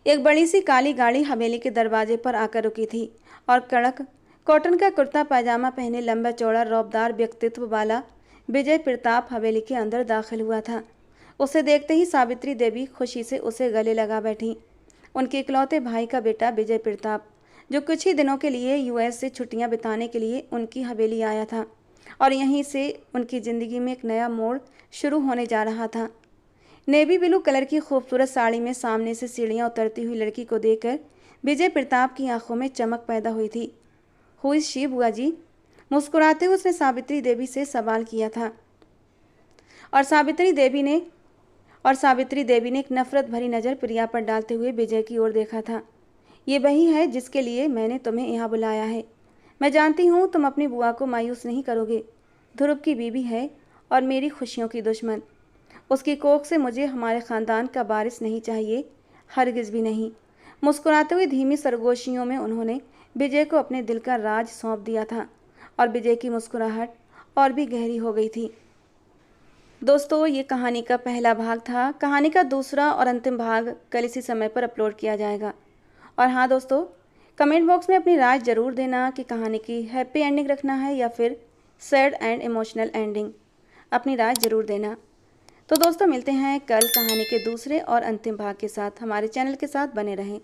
एक बड़ी सी काली गाड़ी हवेली के दरवाजे पर आकर रुकी थी और कड़क कॉटन का कुर्ता पैजामा पहने लंबा चौड़ा रौबदार व्यक्तित्व वाला विजय प्रताप हवेली के अंदर दाखिल हुआ था। उसे देखते ही सावित्री देवी खुशी से उसे गले लगा बैठी। उनके इकलौते भाई का बेटा विजय प्रताप, जो कुछ ही दिनों के लिए यूएस से छुट्टियां बिताने के लिए उनकी हवेली आया था और यहीं से उनकी ज़िंदगी में एक नया मोड़ शुरू होने जा रहा था। नेवी ब्लू कलर की खूबसूरत साड़ी में सामने से सीढ़ियां उतरती हुई लड़की को देखकर विजय प्रताप की आंखों में चमक पैदा हुई थी। हुई शी बुआ जी? मुस्कुराते हुए उसने सावित्री देवी से सवाल किया था और सावित्री देवी ने एक नफरत भरी नज़र प्रिया पर डालते हुए विजय की ओर देखा था। ये वही है जिसके लिए मैंने तुम्हें यहाँ बुलाया है। मैं जानती हूँ तुम अपनी बुआ को मायूस नहीं करोगे। ध्रुव की बीवी है और मेरी खुशियों की दुश्मन। उसकी कोख से मुझे हमारे ख़ानदान का वारिस नहीं चाहिए, हरगिज़ भी नहीं। मुस्कुराते हुए धीमी सरगोशियों में उन्होंने विजय को अपने दिल का राज सौंप दिया था और विजय की मुस्कुराहट और भी गहरी हो गई थी। दोस्तों, ये कहानी का पहला भाग था। कहानी का दूसरा और अंतिम भाग कल इसी समय पर अपलोड किया जाएगा। और हाँ दोस्तों, कमेंट बॉक्स में अपनी राय ज़रूर देना कि कहानी की हैप्पी एंडिंग रखना है या फिर सैड एंड इमोशनल एंडिंग। अपनी राय ज़रूर देना। तो दोस्तों, मिलते हैं कल कहानी के दूसरे और अंतिम भाग के साथ। हमारे चैनल के साथ बने रहें।